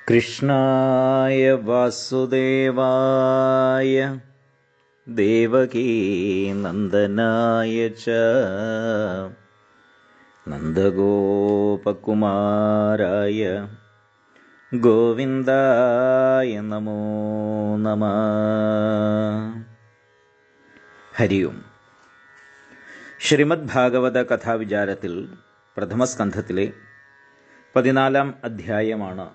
കൃഷ്ണായ വാസുദേവായ ദേവകീനന്ദനായ ച നന്ദഗോപകുമാരായ ഗോവിന്ദായ നമോ നമഃ. ഹരി ഓം. ശ്രീമദ് ഭാഗവത കഥാവിചാരത്തിൽ പ്രഥമസ്കന്ധത്തിലെ 14-ാം അധ്യായമാണ്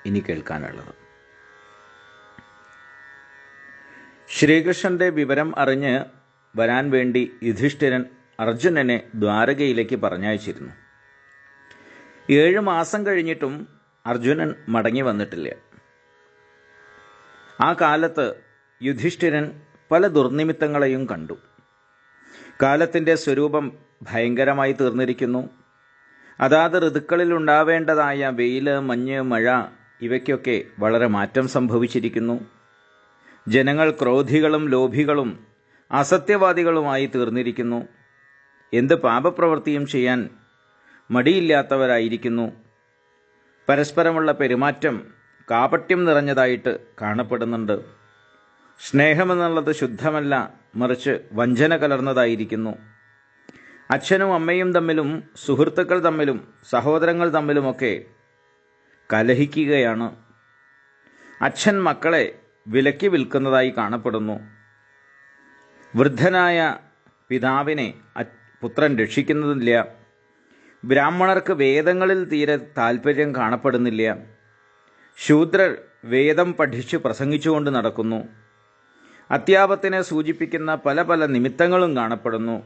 ഇനി കേൾക്കാനുള്ളത്. ശ്രീകൃഷ്ണന്റെ വിവരം അറിഞ്ഞ് വരാൻ വേണ്ടി യുധിഷ്ഠിരൻ അർജുനനെ ദ്വാരകയിലേക്ക് പറഞ്ഞയച്ചിരുന്നു. 7 മാസം കഴിഞ്ഞിട്ടും അർജുനൻ മടങ്ങി വന്നിട്ടില്ല. ആ കാലത്ത് യുധിഷ്ഠിരൻ പല ദുർനിമിത്തങ്ങളെയും കണ്ടു. കാലത്തിൻ്റെ സ്വരൂപം ഭയങ്കരമായി തീർന്നിരിക്കുന്നു. അതാത് ഋതുക്കളിൽ ഉണ്ടാവേണ്ടതായ വെയിൽ, മഞ്ഞ്, മഴ ഇവയ്ക്കൊക്കെ വളരെ മാറ്റം സംഭവിച്ചിരിക്കുന്നു. ജനങ്ങൾ ക്രോധികളും ലോഭികളും അസത്യവാദികളുമായി തീർന്നിരിക്കുന്നു. എന്ത് പാപപ്രവൃത്തിയും ചെയ്യാൻ മടിയില്ലാത്തവരായിരിക്കുന്നു. പരസ്പരമുള്ള പെരുമാറ്റം കാപട്യം നിറഞ്ഞതായിട്ട് കാണപ്പെടുന്നുണ്ട്. സ്നേഹമെന്നുള്ളത് ശുദ്ധമല്ല, മറിച്ച് വഞ്ചന കലർന്നതായിരിക്കുന്നു. അച്ഛനും അമ്മയും തമ്മിലും സുഹൃത്തുക്കൾ തമ്മിലും സഹോദരങ്ങൾ തമ്മിലുമൊക്കെ കലഹിക്കുകയാണ്. അച്ഛൻ മക്കളെ വിലക്കി വിൽക്കുന്നതായി കാണപ്പെടുന്നു. വൃദ്ധനായ പിതാവിനെ പുത്രൻ രക്ഷിക്കുന്നതില്ല. ബ്രാഹ്മണർക്ക് വേദങ്ങളിൽ തീരെ താല്പര്യം കാണപ്പെടുന്നില്ല. ശൂദ്രർ വേദം പഠിച്ചു പ്രസംഗിച്ചുകൊണ്ട് നടക്കുന്നു. അത്യാപത്തിനെ സൂചിപ്പിക്കുന്ന പല പല നിമിത്തങ്ങളും കാണപ്പെടുന്നു.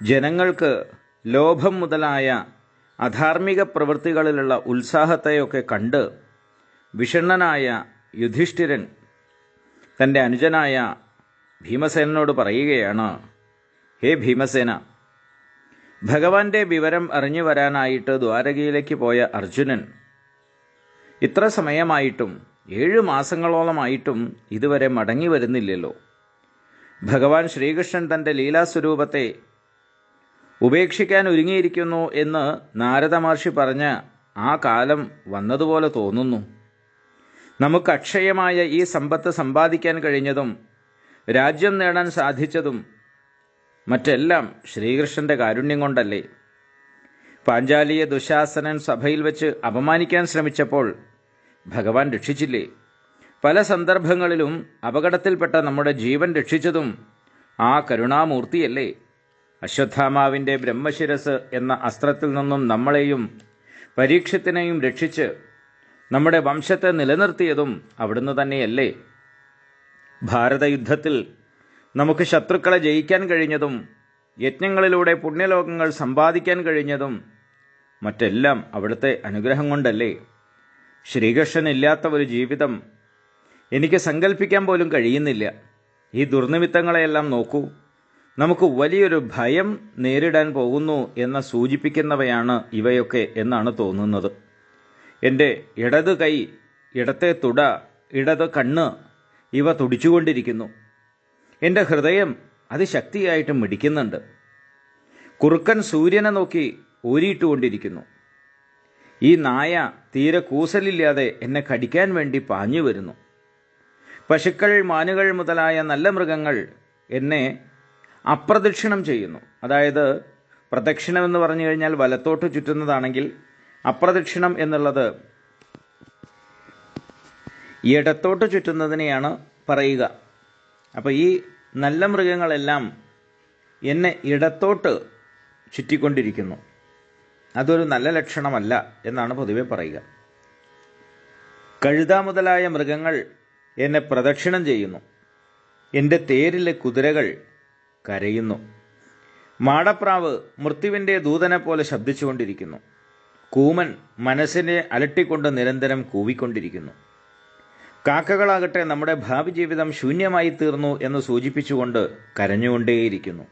ജനങ്ങൾക്ക് ലോഭം മുതലായ അധാർമിക പ്രവൃത്തികളിലുള്ള ഉത്സാഹത്തെയൊക്കെ കണ്ട് വിഷണ്ണനായ യുധിഷ്ഠിരൻ തൻ്റെ അനുജനായ ഭീമസേനോട് പറയുകയാണ്, ഹേ ഭീമസേന, ഭഗവാന്റെ വിവരം അറിഞ്ഞു വരാനായിട്ട് ദ്വാരകയിലേക്ക് പോയ അർജുനൻ ഇത്ര സമയമായിട്ടും 7 മാസങ്ങളോളമായിട്ടും ഇതുവരെ മടങ്ങി വരുന്നില്ലല്ലോ. ഭഗവാൻ ശ്രീകൃഷ്ണൻ തൻ്റെ ലീലാസ്വരൂപത്തെ ഉപേക്ഷിക്കാൻ ഒരുങ്ങിയിരിക്കുന്നു എന്ന് നാരദ മഹർഷി പറഞ്ഞ ആ കാലം വന്നതുപോലെ തോന്നുന്നു. നമുക്ക് അക്ഷയമായ ഈ സമ്പത്ത് സമ്പാദിക്കാൻ കഴിഞ്ഞതും രാജ്യം നേടാൻ സാധിച്ചതും മറ്റെല്ലാം ശ്രീകൃഷ്ണന്റെ കാരുണ്യം കൊണ്ടല്ലേ. പാഞ്ചാലിയെ ദുശാസനൻ സഭയിൽ വെച്ച് അപമാനിക്കാൻ ശ്രമിച്ചപ്പോൾ ഭഗവാൻ രക്ഷിച്ചില്ലേ. പല സന്ദർഭങ്ങളിലും അപകടത്തിൽപ്പെട്ട നമ്മുടെ ജീവൻ രക്ഷിച്ചതും ആ കരുണാമൂർത്തിയല്ലേ. അശ്വത്ഥാമാവിൻ്റെ ബ്രഹ്മശിരസ് എന്ന അസ്ത്രത്തിൽ നിന്നും നമ്മളെയും പരീക്ഷത്തിനെയും രക്ഷിച്ച് നമ്മുടെ വംശത്തെ നിലനിർത്തിയതും അവിടുന്ന് തന്നെയല്ലേ. ഭാരതയുദ്ധത്തിൽ നമുക്ക് ശത്രുക്കളെ ജയിക്കാൻ കഴിഞ്ഞതും യജ്ഞങ്ങളിലൂടെ പുണ്യലോകങ്ങൾ സമ്പാദിക്കാൻ കഴിഞ്ഞതും മറ്റെല്ലാം അവിടുത്തെ അനുഗ്രഹം കൊണ്ടല്ലേ. ശ്രീകൃഷ്ണനില്ലാത്ത ഒരു ജീവിതം എനിക്ക് സങ്കല്പിക്കാൻ പോലും കഴിയുന്നില്ല. ഈ ദുർനിമിത്തങ്ങളെയെല്ലാം നോക്കൂ. നമുക്ക് വലിയൊരു ഭയം നേരിടാൻ പോകുന്നു എന്ന് സൂചിപ്പിക്കുന്നവയാണ് ഇവയൊക്കെ എന്നാണ് തോന്നുന്നത്. എൻ്റെ ഇടത് കൈ, ഇടത്തെ തുട, ഇടത് കണ്ണ് ഇവ തുടിച്ചുകൊണ്ടിരിക്കുന്നു. എൻ്റെ ഹൃദയം അതിശക്തിയായിട്ട് മിടിക്കുന്നുണ്ട്. കുറുക്കൻ സൂര്യനെ നോക്കി ഊരിയിട്ടുകൊണ്ടിരിക്കുന്നു. ഈ നായ തീരെ കൂസലില്ലാതെ എന്നെ കടിക്കാൻ വേണ്ടി പാഞ്ഞു വരുന്നു. പശുക്കൾ, മാനുകൾ മുതലായ നല്ല മൃഗങ്ങൾ എന്നെ അപ്രദക്ഷിണം ചെയ്യുന്നു. അതായത് പ്രദക്ഷിണം എന്ന് പറഞ്ഞു കഴിഞ്ഞാൽ വലത്തോട്ട് ചുറ്റുന്നതാണെങ്കിൽ അപ്രദക്ഷിണം എന്നുള്ളത് ഇടത്തോട്ട് ചുറ്റുന്നതിനെയാണ് പറയുക. അപ്പോൾ ഈ നല്ല മൃഗങ്ങളെല്ലാം എന്നെ ഇടത്തോട്ട് ചുറ്റിക്കൊണ്ടിരിക്കുന്നു. അതൊരു നല്ല ലക്ഷണമല്ല എന്നാണ് പൊതുവെ പറയുക. കഴുത മുതലായ മൃഗങ്ങൾ എന്നെ പ്രദക്ഷിണം ചെയ്യുന്നു. എൻ്റെ തേരിലെ കുതിരകൾ കരയുന്നു. മാടപ്രാവ് മൃത്യുവിൻ്റെ ദൂതനെ പോലെ ശബ്ദിച്ചുകൊണ്ടിരിക്കുന്നു. കൂമൻ മനസ്സിനെ അലട്ടിക്കൊണ്ട് നിരന്തരം കൂവിക്കൊണ്ടിരിക്കുന്നു. കാക്കകളാകട്ടെ നമ്മുടെ ഭാവി ജീവിതം ശൂന്യമായി തീർന്നു എന്ന് സൂചിപ്പിച്ചുകൊണ്ട് കരഞ്ഞുകൊണ്ടേയിരിക്കുന്നു.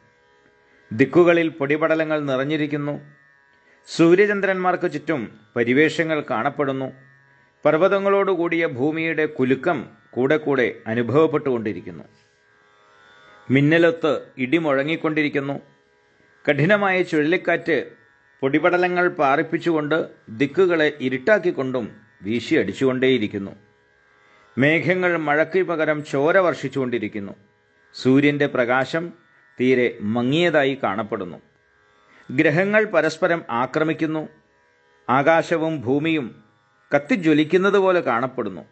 ദിക്കുകളിൽ പൊടിപടലങ്ങൾ നിറഞ്ഞിരിക്കുന്നു. സൂര്യചന്ദ്രന്മാർക്ക് ചുറ്റും പരിവേഷങ്ങൾ കാണപ്പെടുന്നു. പർവ്വതങ്ങളോടുകൂടിയ ഭൂമിയുടെ കുലുക്കം കൂടെ കൂടെ അനുഭവപ്പെട്ടുകൊണ്ടിരിക്കുന്നു. മിന്നലൊത്ത് ഇടി മുഴങ്ങിക്കൊണ്ടിരിക്കുന്നു. കഠിനമായ ചുഴലിക്കാറ്റ് പൊടിപടലങ്ങൾ പാറിപ്പിച്ചുകൊണ്ട് ദിക്കുകളെ ഇരുട്ടാക്കിക്കൊണ്ടും വീശിയടിച്ചുകൊണ്ടേയിരിക്കുന്നു. മേഘങ്ങൾ മഴയ്ക്ക് പകരം ചോര വർഷിച്ചുകൊണ്ടിരിക്കുന്നു. സൂര്യൻ്റെ പ്രകാശം തീരെ മങ്ങിയതായി കാണപ്പെടുന്നു. ഗ്രഹങ്ങൾ പരസ്പരം ആക്രമിക്കുന്നു. ആകാശവും ഭൂമിയും കത്തിജ്വലിക്കുന്നത് പോലെ കാണപ്പെടുന്നു.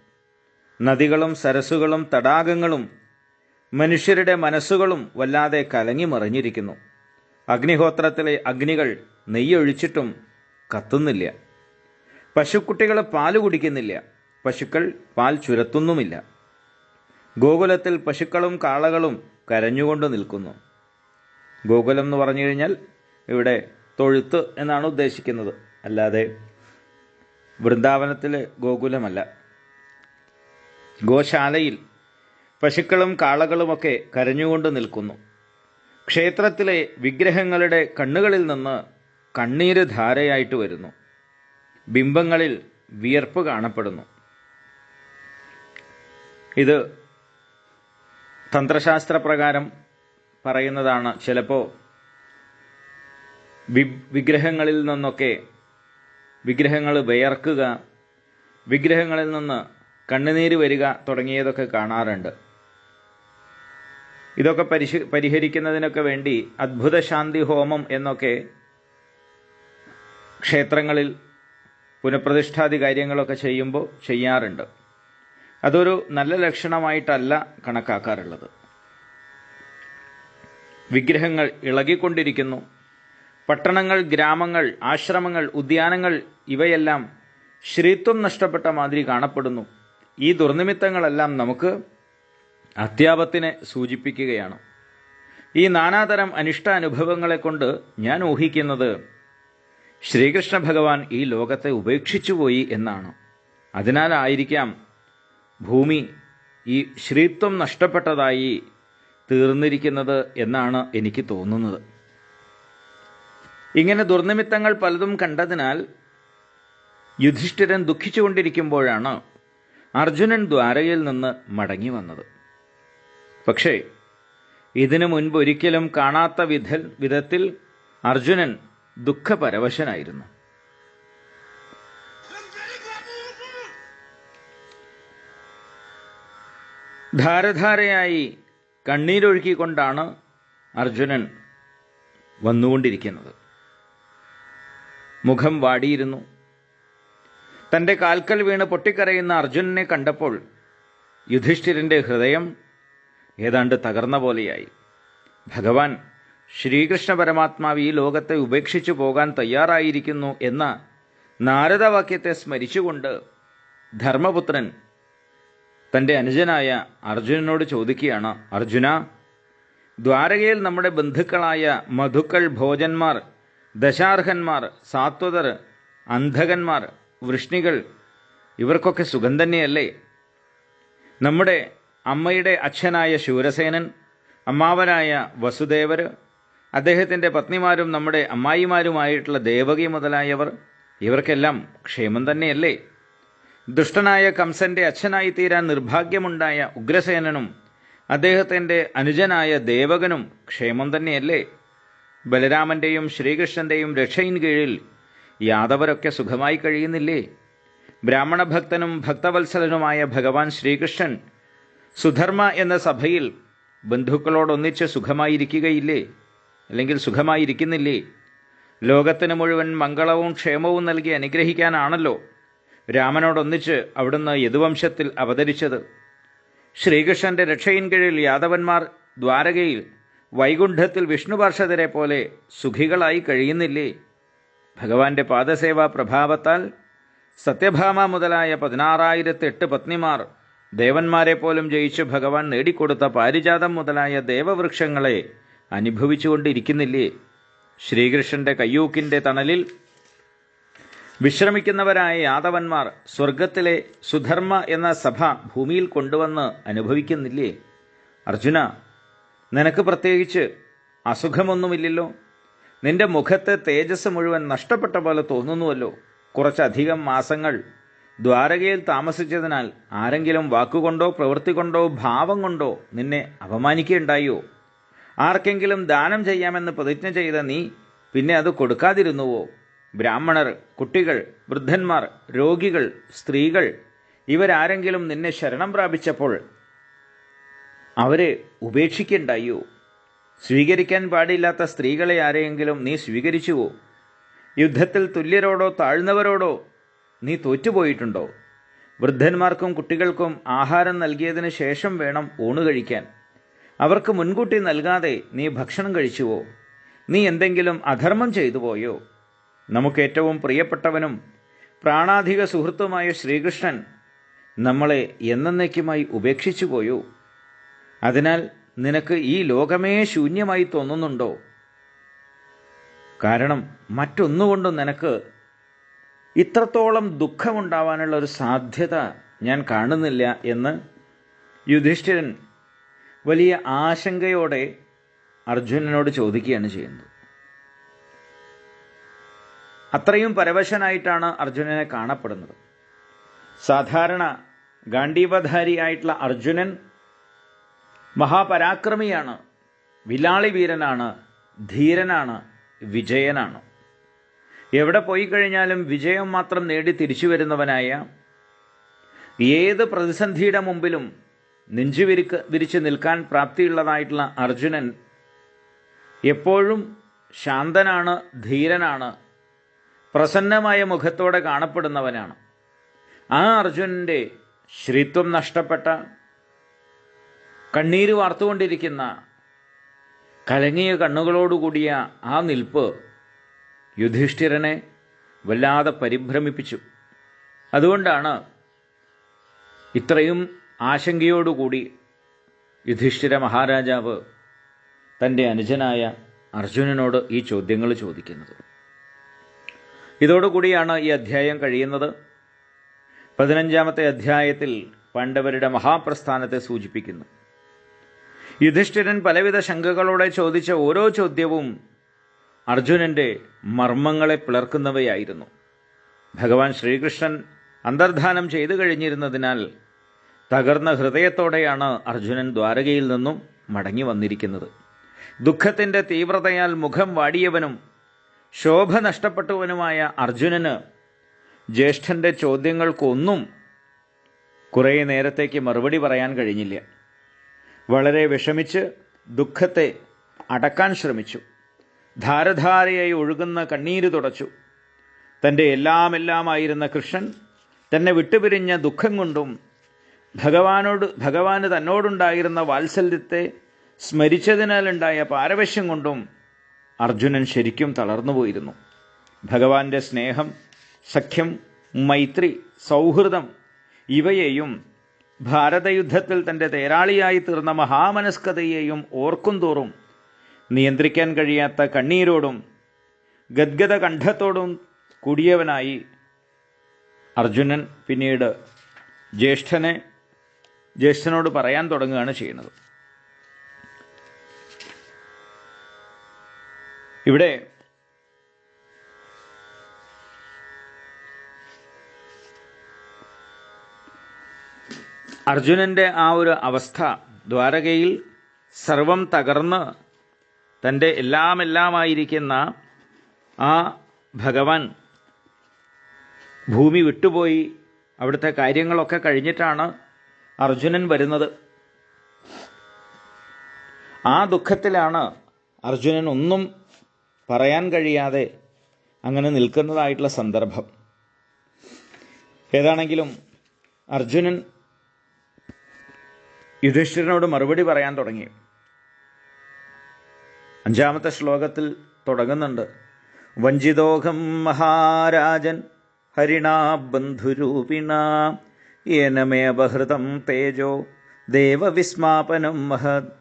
നദികളും സരസ്സുകളും തടാകങ്ങളും മനുഷ്യരുടെ മനസ്സുകളും വല്ലാതെ കലങ്ങി മറിഞ്ഞിരിക്കുന്നു. അഗ്നിഹോത്രത്തിലെ അഗ്നികൾ നെയ്യൊഴിച്ചിട്ടും കത്തുന്നില്ല. പശുക്കുട്ടികൾ പാല് കുടിക്കുന്നില്ല. പശുക്കൾ പാൽ ചുരത്തുന്നുമില്ല. ഗോകുലത്തിൽ പശുക്കളും കാളകളും കരഞ്ഞുകൊണ്ട് നിൽക്കുന്നു. ഗോകുലം എന്ന് പറഞ്ഞു കഴിഞ്ഞാൽ ഇവിടെ തൊഴുത്ത് എന്നാണ് ഉദ്ദേശിക്കുന്നത്, അല്ലാതെ വൃന്ദാവനത്തിലെ ഗോകുലമല്ല. ഗോശാലയിൽ പശുക്കളും കാളകളുമൊക്കെ കരഞ്ഞുകൊണ്ട് നിൽക്കുന്നു. ക്ഷേത്രത്തിലെ വിഗ്രഹങ്ങളുടെ കണ്ണുകളിൽ നിന്ന് കണ്ണീര് ധാരയായിട്ട് വരുന്നു. ബിംബങ്ങളിൽ വിയർപ്പ് കാണപ്പെടുന്നു. ഇത് തന്ത്രശാസ്ത്രപ്രകാരം പറയുന്നതാണ്. ചിലപ്പോൾ വിഗ്രഹങ്ങളിൽ നിന്നൊക്കെ വിഗ്രഹങ്ങൾ വിയർക്കുക, വിഗ്രഹങ്ങളിൽ നിന്ന് കണ്ണുനീര് വരിക തുടങ്ങിയതൊക്കെ കാണാറുണ്ട്. ഇതൊക്കെ പരിഹരിക്കുന്നതിനൊക്കെ വേണ്ടി അദ്ഭുത ശാന്തി ഹോമം എന്നൊക്കെ ക്ഷേത്രങ്ങളിൽ പുനഃപ്രതിഷ്ഠാദി കാര്യങ്ങളൊക്കെ ചെയ്യുമ്പോൾ ചെയ്യാറുണ്ട്. അതൊരു നല്ല ലക്ഷണമായിട്ടല്ല കണക്കാക്കാറുള്ളത്. വിഗ്രഹങ്ങൾ ഇളകിക്കൊണ്ടിരിക്കുന്നു. പട്ടണങ്ങൾ, ഗ്രാമങ്ങൾ, ആശ്രമങ്ങൾ, ഉദ്യാനങ്ങൾ ഇവയെല്ലാം ശ്രീത്വം നഷ്ടപ്പെട്ട മാതിരി കാണപ്പെടുന്നു. ഈ ദുർനിമിത്തങ്ങളെല്ലാം നമുക്ക് അത്യാപത്തിനെ സൂചിപ്പിക്കുകയാണ്. ഈ നാനാതരം അനിഷ്ടാനുഭവങ്ങളെ കൊണ്ട് ഞാൻ ഊഹിക്കുന്നത് ശ്രീകൃഷ്ണ ഭഗവാൻ ഈ ലോകത്തെ ഉപേക്ഷിച്ചുപോയി എന്നാണ്. അതിനാലായിരിക്കാം ഭൂമി ഈ ശ്രീത്വം നഷ്ടപ്പെട്ടതായി തീർന്നിരിക്കുന്നത് എന്നാണ് എനിക്ക് തോന്നുന്നത്. ഇങ്ങനെ ദുർനിമിത്തങ്ങൾ പലതും കണ്ടതിനാൽ യുധിഷ്ഠിരൻ ദുഃഖിച്ചുകൊണ്ടിരിക്കുമ്പോഴാണ് അർജുനൻ ദ്വാരകയിൽ നിന്ന് മടങ്ങി വന്നത്. പക്ഷേ ഇതിനു മുൻപ് ഒരിക്കലും കാണാത്ത വിധത്തിൽ അർജുനൻ ദുഃഖപരവശനായിരുന്നു. ധാരധാരയായി കണ്ണീരൊഴുക്കിക്കൊണ്ടാണ് അർജുനൻ വന്നുകൊണ്ടിരിക്കുന്നത്. മുഖം വാടിയിരുന്നു. തൻ്റെ കാൽക്കൽ വീണ് പൊട്ടിക്കരയുന്ന അർജുനനെ കണ്ടപ്പോൾ യുധിഷ്ഠിരൻ്റെ ഹൃദയം ഏതാണ്ട് തകർന്ന പോലെയായി. ഭഗവാൻ ശ്രീകൃഷ്ണ പരമാത്മാവ് ഈ ലോകത്തെ ഉപേക്ഷിച്ചു പോകാൻ തയ്യാറായിരിക്കുന്നു എന്ന നാരദവാക്യത്തെ സ്മരിച്ചുകൊണ്ട് ധർമ്മപുത്രൻ തൻ്റെ അനുജനായ അർജുനനോട് ചോദിക്കുകയാണ്, അർജുന, ദ്വാരകയിൽ നമ്മുടെ ബന്ധുക്കളായ മധുക്കൾ, ഭോജന്മാർ, ദശാർഹന്മാർ, സാത്വതർ, അന്ധകന്മാർ, വൃഷ്ണികൾ ഇവർക്കൊക്കെ സുഖം തന്നെയല്ലേ? നമ്മുടെ അമ്മയുടെ അച്ഛനായ ശൂരസേനൻ, അമ്മാവനായ വസുദേവർ, അദ്ദേഹത്തിൻ്റെ പത്നിമാരും നമ്മുടെ അമ്മായിമാരുമായിട്ടുള്ള ദേവകി മുതലായവർ ഇവർക്കെല്ലാം ക്ഷേമം തന്നെയല്ലേ? ദുഷ്ടനായ കംസന്റെ അച്ഛനായി തീരാൻ നിർഭാഗ്യമുണ്ടായ ഉഗ്രസേനനും അദ്ദേഹത്തിൻ്റെ അനുജനായ ദേവകനും ക്ഷേമം തന്നെയല്ലേ? ബലരാമൻ്റെയും ശ്രീകൃഷ്ണൻ്റെയും രക്ഷയിൻ കീഴിൽ യാദവരൊക്കെ സുഖമായി കഴിയുന്നില്ലേ? ബ്രാഹ്മണഭക്തനും ഭക്തവത്സലനുമായ ഭഗവാൻ ശ്രീകൃഷ്ണൻ സുധർമ്മ എന്ന സഭയിൽ ബന്ധുക്കളോടൊന്നിച്ച് സുഖമായിരിക്കുകയില്ലേ? അല്ലെങ്കിൽ സുഖമായിരിക്കുന്നില്ലേ? ലോകത്തിന് മുഴുവൻ മംഗളവും ക്ഷേമവും നൽകി അനുഗ്രഹിക്കാനാണല്ലോ രാമനോടൊന്നിച്ച് അവിടുന്ന് യദുവംശത്തിൽ അവതരിച്ചത്. ശ്രീകൃഷ്ണന്റെ രക്ഷയിൻ കീഴിൽ യാദവന്മാർ ദ്വാരകയിൽ വൈകുണ്ഠത്തിൽ വിഷ്ണു പാർഷദരെ പോലെ സുഖികളായി കഴിയുന്നില്ലേ? ഭഗവാന്റെ പാദസേവാ പ്രഭാവത്താൽ സത്യഭാമ മുതലായ 16,008 പത്നിമാർ ദേവന്മാരെ പോലും ജയിച്ച് ഭഗവാൻ നേടിക്കൊടുത്ത പാരിജാതം മുതലായ ദേവവൃക്ഷങ്ങളെ അനുഭവിച്ചുകൊണ്ടിരിക്കുന്നില്ലേ? ശ്രീകൃഷ്ണന്റെ കയ്യൂക്കിൻ്റെ തണലിൽ വിശ്രമിക്കുന്നവരായ യാദവന്മാർ സ്വർഗത്തിലെ സുധർമ്മ എന്ന സഭ ഭൂമിയിൽ കൊണ്ടുവന്ന് അനുഭവിക്കുന്നില്ലേ? അർജുന, നിനക്ക് പ്രത്യേകിച്ച് അസുഖമൊന്നുമില്ലല്ലോ. നിന്റെ മുഖത്തെ തേജസ് മുഴുവൻ നഷ്ടപ്പെട്ട പോലെ തോന്നുന്നുവല്ലോ. കുറച്ചധികം മാസങ്ങൾ ദ്വാരകയിൽ താമസിച്ചതിനാൽ ആരെങ്കിലും വാക്കുകൊണ്ടോ പ്രവൃത്തി കൊണ്ടോ ഭാവം കൊണ്ടോ നിന്നെ അപമാനിക്കുകയുണ്ടായോ? ആർക്കെങ്കിലും ദാനം ചെയ്യാമെന്ന് പ്രതിജ്ഞ ചെയ്ത നീ പിന്നെ അത് കൊടുക്കാതിരുന്നുവോ? ബ്രാഹ്മണർ, കുട്ടികൾ, വൃദ്ധന്മാർ, രോഗികൾ, സ്ത്രീകൾ ഇവരാരെങ്കിലും നിന്നെ ശരണം പ്രാപിച്ചപ്പോൾ അവരെ ഉപേക്ഷിക്കണ്ടായോ? സ്വീകരിക്കാൻ പാടില്ലാത്ത സ്ത്രീകളെ ആരെയെങ്കിലും നീ സ്വീകരിച്ചുവോ? യുദ്ധത്തിൽ തുല്യരോടോ താഴ്ന്നവരോടോ നീ തോറ്റുപോയിട്ടുണ്ടോ? വൃദ്ധന്മാർക്കും കുട്ടികൾക്കും ആഹാരം നൽകിയതിന് ശേഷം വേണം ഊണ് കഴിക്കാൻ. അവർക്ക് മുൻകൂട്ടി നൽകാതെ നീ ഭക്ഷണം കഴിച്ചുവോ? നീ എന്തെങ്കിലും അധർമ്മം ചെയ്തു പോയോ? നമുക്ക് ഏറ്റവും പ്രിയപ്പെട്ടവനും പ്രാണാധിക സുഹൃത്തുമായ ശ്രീകൃഷ്ണൻ നമ്മളെ എന്നേക്കുമായി ഉപേക്ഷിച്ചു പോയോ? അതിനാൽ നിനക്ക് ഈ ലോകമേ ശൂന്യമായി തോന്നുന്നുണ്ടോ? കാരണം മറ്റൊന്നുകൊണ്ടും നിനക്ക് ഇത്രത്തോളം ദുഃഖമുണ്ടാവാനുള്ള ഒരു സാധ്യത ഞാൻ കാണുന്നില്ല എന്ന് യുധിഷ്ഠിരൻ വലിയ ആശങ്കയോടെ അർജുനനോട് ചോദിക്കുകയാണ് ചെയ്യുന്നത്. അത്രയും പരവശനായിട്ടാണ് അർജുനനെ കാണപ്പെടുന്നത്. സാധാരണ ഗാണ്ഡീവധാരിയായിട്ടുള്ള അർജുനൻ മഹാപരാക്രമിയാണ്, വിലാളി വീരനാണ്, ധീരനാണ്, വിജയനാണ്. എവിടെ പോയി കഴിഞ്ഞാലും വിജയം മാത്രം നേടി തിരിച്ചു വരുന്നവനായ, ഏത് പ്രതിസന്ധിയുടെ മുമ്പിലും വിരിച്ച് നിൽക്കാൻ പ്രാപ്തിയുള്ളതായിട്ടുള്ള അർജുനൻ എപ്പോഴും ശാന്തനാണ്, ധീരനാണ്, പ്രസന്നമായ മുഖത്തോടെ കാണപ്പെടുന്നവനാണ്. ആ അർജുനൻ്റെ ശ്രീത്വം നഷ്ടപ്പെട്ട, കണ്ണീര് വാർത്തുകൊണ്ടിരിക്കുന്ന, കലങ്ങിയ കണ്ണുകളോടുകൂടിയ ആ നിൽപ്പ് യുധിഷ്ഠിരനെ വല്ലാതെ പരിഭ്രമിപ്പിച്ചു. അതുകൊണ്ടാണ് ഇത്രയും ആശങ്കയോടുകൂടി യുധിഷ്ഠിര മഹാരാജാവ് തൻ്റെ അനുജനായ അർജുനനോട് ഈ ചോദ്യങ്ങൾ ചോദിക്കുന്നത്. ഇതോടുകൂടിയാണ് ഈ അധ്യായം കഴിയുന്നത്. 15ാമത്തെ അധ്യായത്തിൽ പാണ്ഡവരുടെ മഹാപ്രസ്ഥാനത്തെ സൂചിപ്പിക്കുന്നു. യുധിഷ്ഠിരൻ പലവിധ ശങ്കകളോടെ ചോദിച്ച ഓരോ ചോദ്യവും അർജുനൻ്റെ മർമ്മങ്ങളെ പിളർക്കുന്നവയായിരുന്നു. ഭഗവാൻ ശ്രീകൃഷ്ണൻ അന്തർധാനം ചെയ്തു കഴിഞ്ഞിരുന്നതിനാൽ തകർന്ന ഹൃദയത്തോടെയാണ് അർജുനൻ ദ്വാരകയിൽ നിന്നും മടങ്ങി വന്നിരിക്കുന്നത്. ദുഃഖത്തിൻ്റെ തീവ്രതയാൽ മുഖം വാടിയവനും ശോഭ നഷ്ടപ്പെട്ടവനുമായ അർജുനന് ജ്യേഷ്ഠൻ്റെ ചോദ്യങ്ങൾക്കൊന്നും കുറേ നേരത്തേക്ക് മറുപടി പറയാൻ കഴിഞ്ഞില്ല. വളരെ വിഷമിച്ച് ദുഃഖത്തെ അടക്കാൻ ശ്രമിച്ചു. ധാരധാരയായി ഒഴുകുന്ന കണ്ണീര് തുടച്ചു. തൻ്റെ എല്ലാമായിരുന്ന കൃഷ്ണൻ തന്നെ വിട്ടുപിരിഞ്ഞ ദുഃഖം കൊണ്ടും ഭഗവാന് തന്നോടുണ്ടായിരുന്ന വാത്സല്യത്തെ സ്മരിച്ചതിനാലുണ്ടായ പാരവശ്യം കൊണ്ടും അർജുനൻ ശരിക്കും തളർന്നുപോയിരുന്നു. ഭഗവാന്റെ സ്നേഹം, സഖ്യം, മൈത്രി, സൗഹൃദം ഇവയെയും ഭാരതയുദ്ധത്തിൽ തൻ്റെ തേരാളിയായി തീർന്ന മഹാമനസ്കതയെയും ഓർക്കും തോറും നിയന്ത്രിക്കാൻ കഴിയാത്ത കണ്ണീരോടും ഗദ്ഗത കണ്ഠത്തോടും കൂടിയവനായി അർജുനൻ പിന്നീട് ജ്യേഷ്ഠനോട് പറയാൻ തുടങ്ങുകയാണ് ചെയ്യുന്നത്. ഇവിടെ അർജുനൻ്റെ ആ ഒരു അവസ്ഥ, ദ്വാരകയിൽ സർവം തകർന്ന് തൻ്റെ എല്ലാമായിരിക്കുന്ന ആ ഭഗവാൻ ഭൂമി വിട്ടുപോയി, അവിടുത്തെ കാര്യങ്ങളൊക്കെ കഴിഞ്ഞിട്ടാണ് അർജുനൻ വരുന്നത്. ആ ദുഃഖത്തിലാണ് അർജുനൻ ഒന്നും പറയാൻ കഴിയാതെ അങ്ങനെ നിൽക്കുന്നതായിട്ടുള്ള സന്ദർഭം. ഏതാണെങ്കിലും അർജുനൻ യുധിഷ്ഠിരനോട് മറുപടി പറയാൻ തുടങ്ങി. 5ാമത്തെ ശ്ലോകത്തിൽ തുടങ്ങുന്നുണ്ട്: വഞ്ചിതോഹം മഹാരാജൻ ഹരിണാ ബന്ധുരൂപിണ യേനമേ അപഹൃതം തേജോ ദേവവിസ്മാപനം മഹത്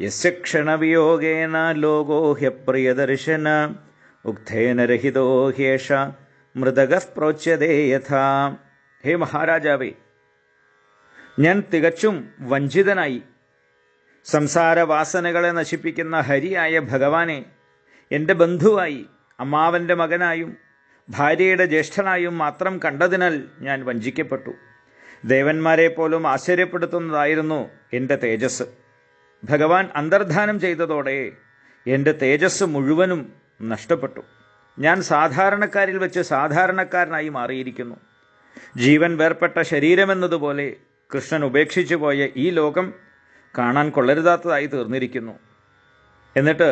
യസ്യ ക്ഷണവിയോഗേന ലോകോ ഹ്യപ്രിയദർശന ഉക്തേന രഹിതോ ഹ്യേഷ മൃദഗഃ പ്രോച്യതേ യഥാ. ഹേ മഹാരാജാവേ, ഞാൻ തികച്ചും വഞ്ചിതനായി. സംസാരവാസനകളെ നശിപ്പിക്കുന്ന ഹരിയായ ഭഗവാനെ എൻ്റെ ബന്ധുവായി, അമ്മാവൻ്റെ മകനായും ഭാര്യയുടെ ജ്യേഷ്ഠനായും മാത്രം കണ്ടതിനാൽ ഞാൻ വഞ്ചിക്കപ്പെട്ടു. ദേവന്മാരെ പോലും ആശ്ചര്യപ്പെടുത്തുന്നതായിരുന്നു എൻ്റെ തേജസ്. ഭഗവാൻ അന്തർധാനം ചെയ്തതോടെ എൻ്റെ തേജസ് മുഴുവനും നഷ്ടപ്പെട്ടു. ഞാൻ സാധാരണക്കാരിൽ വെച്ച് സാധാരണക്കാരനായി മാറിയിരിക്കുന്നു. ജീവൻ വേർപെട്ട ശരീരമെന്നതുപോലെ കൃഷ്ണൻ ഉപേക്ഷിച്ചു പോയ ഈ ലോകം കാണാൻ കൊള്ളരുതാത്തതായി തീർന്നിരിക്കുന്നു. എന്നിട്ട്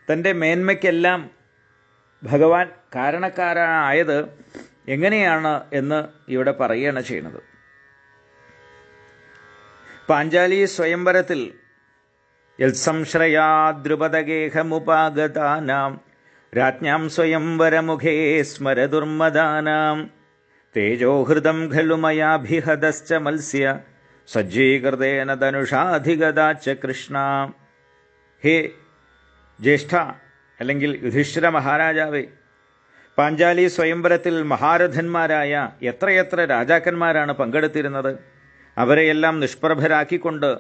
തൻ്റെ മേന്മയ്ക്കെല്ലാം ഭഗവാൻ കാരണക്കാരനായത് എങ്ങനെയാണ് എന്ന് ഇവിടെ പറയുകയാണ് ചെയ്യുന്നത്. പാഞ്ചാലി സ്വയംവരത്തിൽ യത്സംശ്രയാദ്രുപദഗേഹമുപാഗതാനാം രാജ്ഞാം സ്വയംവരമുഖേ സ്മരദുർമദാനാം തേജോഹൃദം ഖലു മയാഭിഹതശ്ച മത്സ്യ സജ്ജീകൃതേന ധനുഷാധിഗതാച്ച കൃഷ്ണ. ഹേ ജ്യേഷ്ഠ അല്ലെങ്കിൽ യുധിഷ്ഠിര മഹാരാജാവേ, പാഞ്ചാലി സ്വയംവരത്തിൽ മഹാരഥന്മാരായ എത്രയെത്ര രാജാക്കന്മാരാണ് പങ്കെടുത്തിരുന്നത്. അവരെയെല്ലാം നിഷ്പ്രഭരാക്കിക്കൊണ്ട്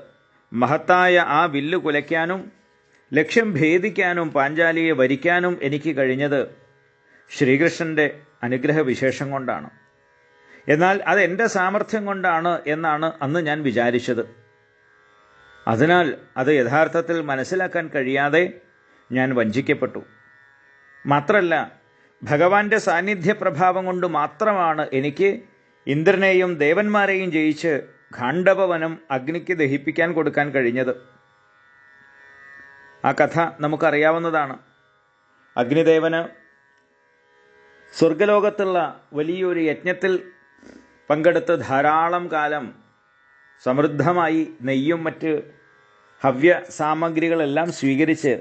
മഹത്തായ ആ വില്ല് കുലയ്ക്കാനും ലക്ഷ്യം ഭേദിക്കാനും പാഞ്ചാലിയെ വരിക്കാനും എനിക്ക് കഴിഞ്ഞത് ശ്രീകൃഷ്ണൻ്റെ അനുഗ്രഹവിശേഷം കൊണ്ടാണ്. എന്നാൽ അതെൻ്റെ സാമർഥ്യം കൊണ്ടാണ് എന്നാണ് അന്ന് ഞാൻ വിചാരിച്ചത്. അതിനാൽ അത് യഥാർത്ഥത്തിൽ മനസ്സിലാക്കാൻ കഴിയാതെ ഞാൻ വഞ്ചിക്കപ്പെട്ടു. മാത്രമല്ല, ഭഗവാന്റെ സാന്നിധ്യപ്രഭാവം കൊണ്ട് മാത്രമാണ് എനിക്ക് ഇന്ദ്രനെയും ദേവന്മാരെയും ജയിച്ച് ഖാണ്ഡവവനം അഗ്നിക്ക് ദഹിപ്പിക്കാൻ കൊടുക്കാൻ കഴിഞ്ഞത്. ആ കഥ നമുക്കറിയാവുന്നതാണ്. അഗ്നിദേവന് സ്വർഗലോകത്തുള്ള വലിയൊരു യജ്ഞത്തിൽ പങ്കെടുത്ത് ധാരാളം കാലം സമൃദ്ധമായി നെയ്യും മറ്റ് ഹവ്യ സാമഗ്രികളെല്ലാം സ്വീകരിച്ച്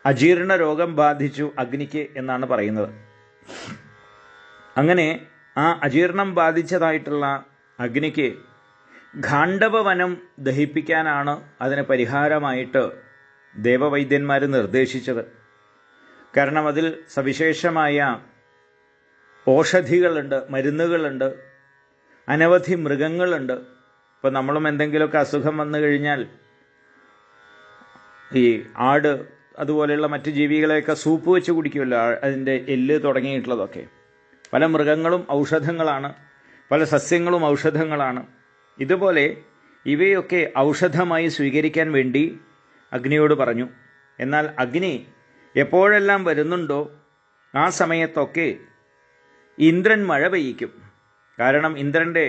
അജീർണ രോഗം ബാധിച്ചു അഗ്നിക്ക് എന്നാണ് പറയുന്നത്. അങ്ങനെ ആ അജീർണം ബാധിച്ചതായിട്ടുള്ള അഗ്നിക്ക് ഖാണ്ഡവവനം ദഹിപ്പിക്കാനാണ് അതിന് പരിഹാരമായിട്ട് ദേവവൈദ്യന്മാർ നിർദ്ദേശിച്ചത്. കാരണം അതിൽ സവിശേഷമായ ഔഷധികളുണ്ട്, മരുന്നുകളുണ്ട്, അനവധി മൃഗങ്ങളുണ്ട്. ഇപ്പോൾ നമ്മളും എന്തെങ്കിലുമൊക്കെ അസുഖം വന്നു കഴിഞ്ഞാൽ ഈ ആട് അതുപോലെയുള്ള മറ്റ് ജീവികളെയൊക്കെ സൂപ്പ് വെച്ച് കുടിക്കുമല്ലോ, അതിൻ്റെ എല്ല് തുടങ്ങിയിട്ടുള്ളതൊക്കെ. പല മൃഗങ്ങളും ഔഷധങ്ങളാണ്, പല സസ്യങ്ങളും ഔഷധങ്ങളാണ്. ഇതുപോലെ ഇവയൊക്കെ ഔഷധമായി സ്വീകരിക്കാൻ വേണ്ടി അഗ്നിയോട് പറഞ്ഞു. എന്നാൽ അഗ്നി എപ്പോഴെല്ലാം വരുന്നുണ്ടോ ആ സമയത്തൊക്കെ ഇന്ദ്രൻ മഴ പെയ്യിക്കും. കാരണം ഇന്ദ്രൻ്റെ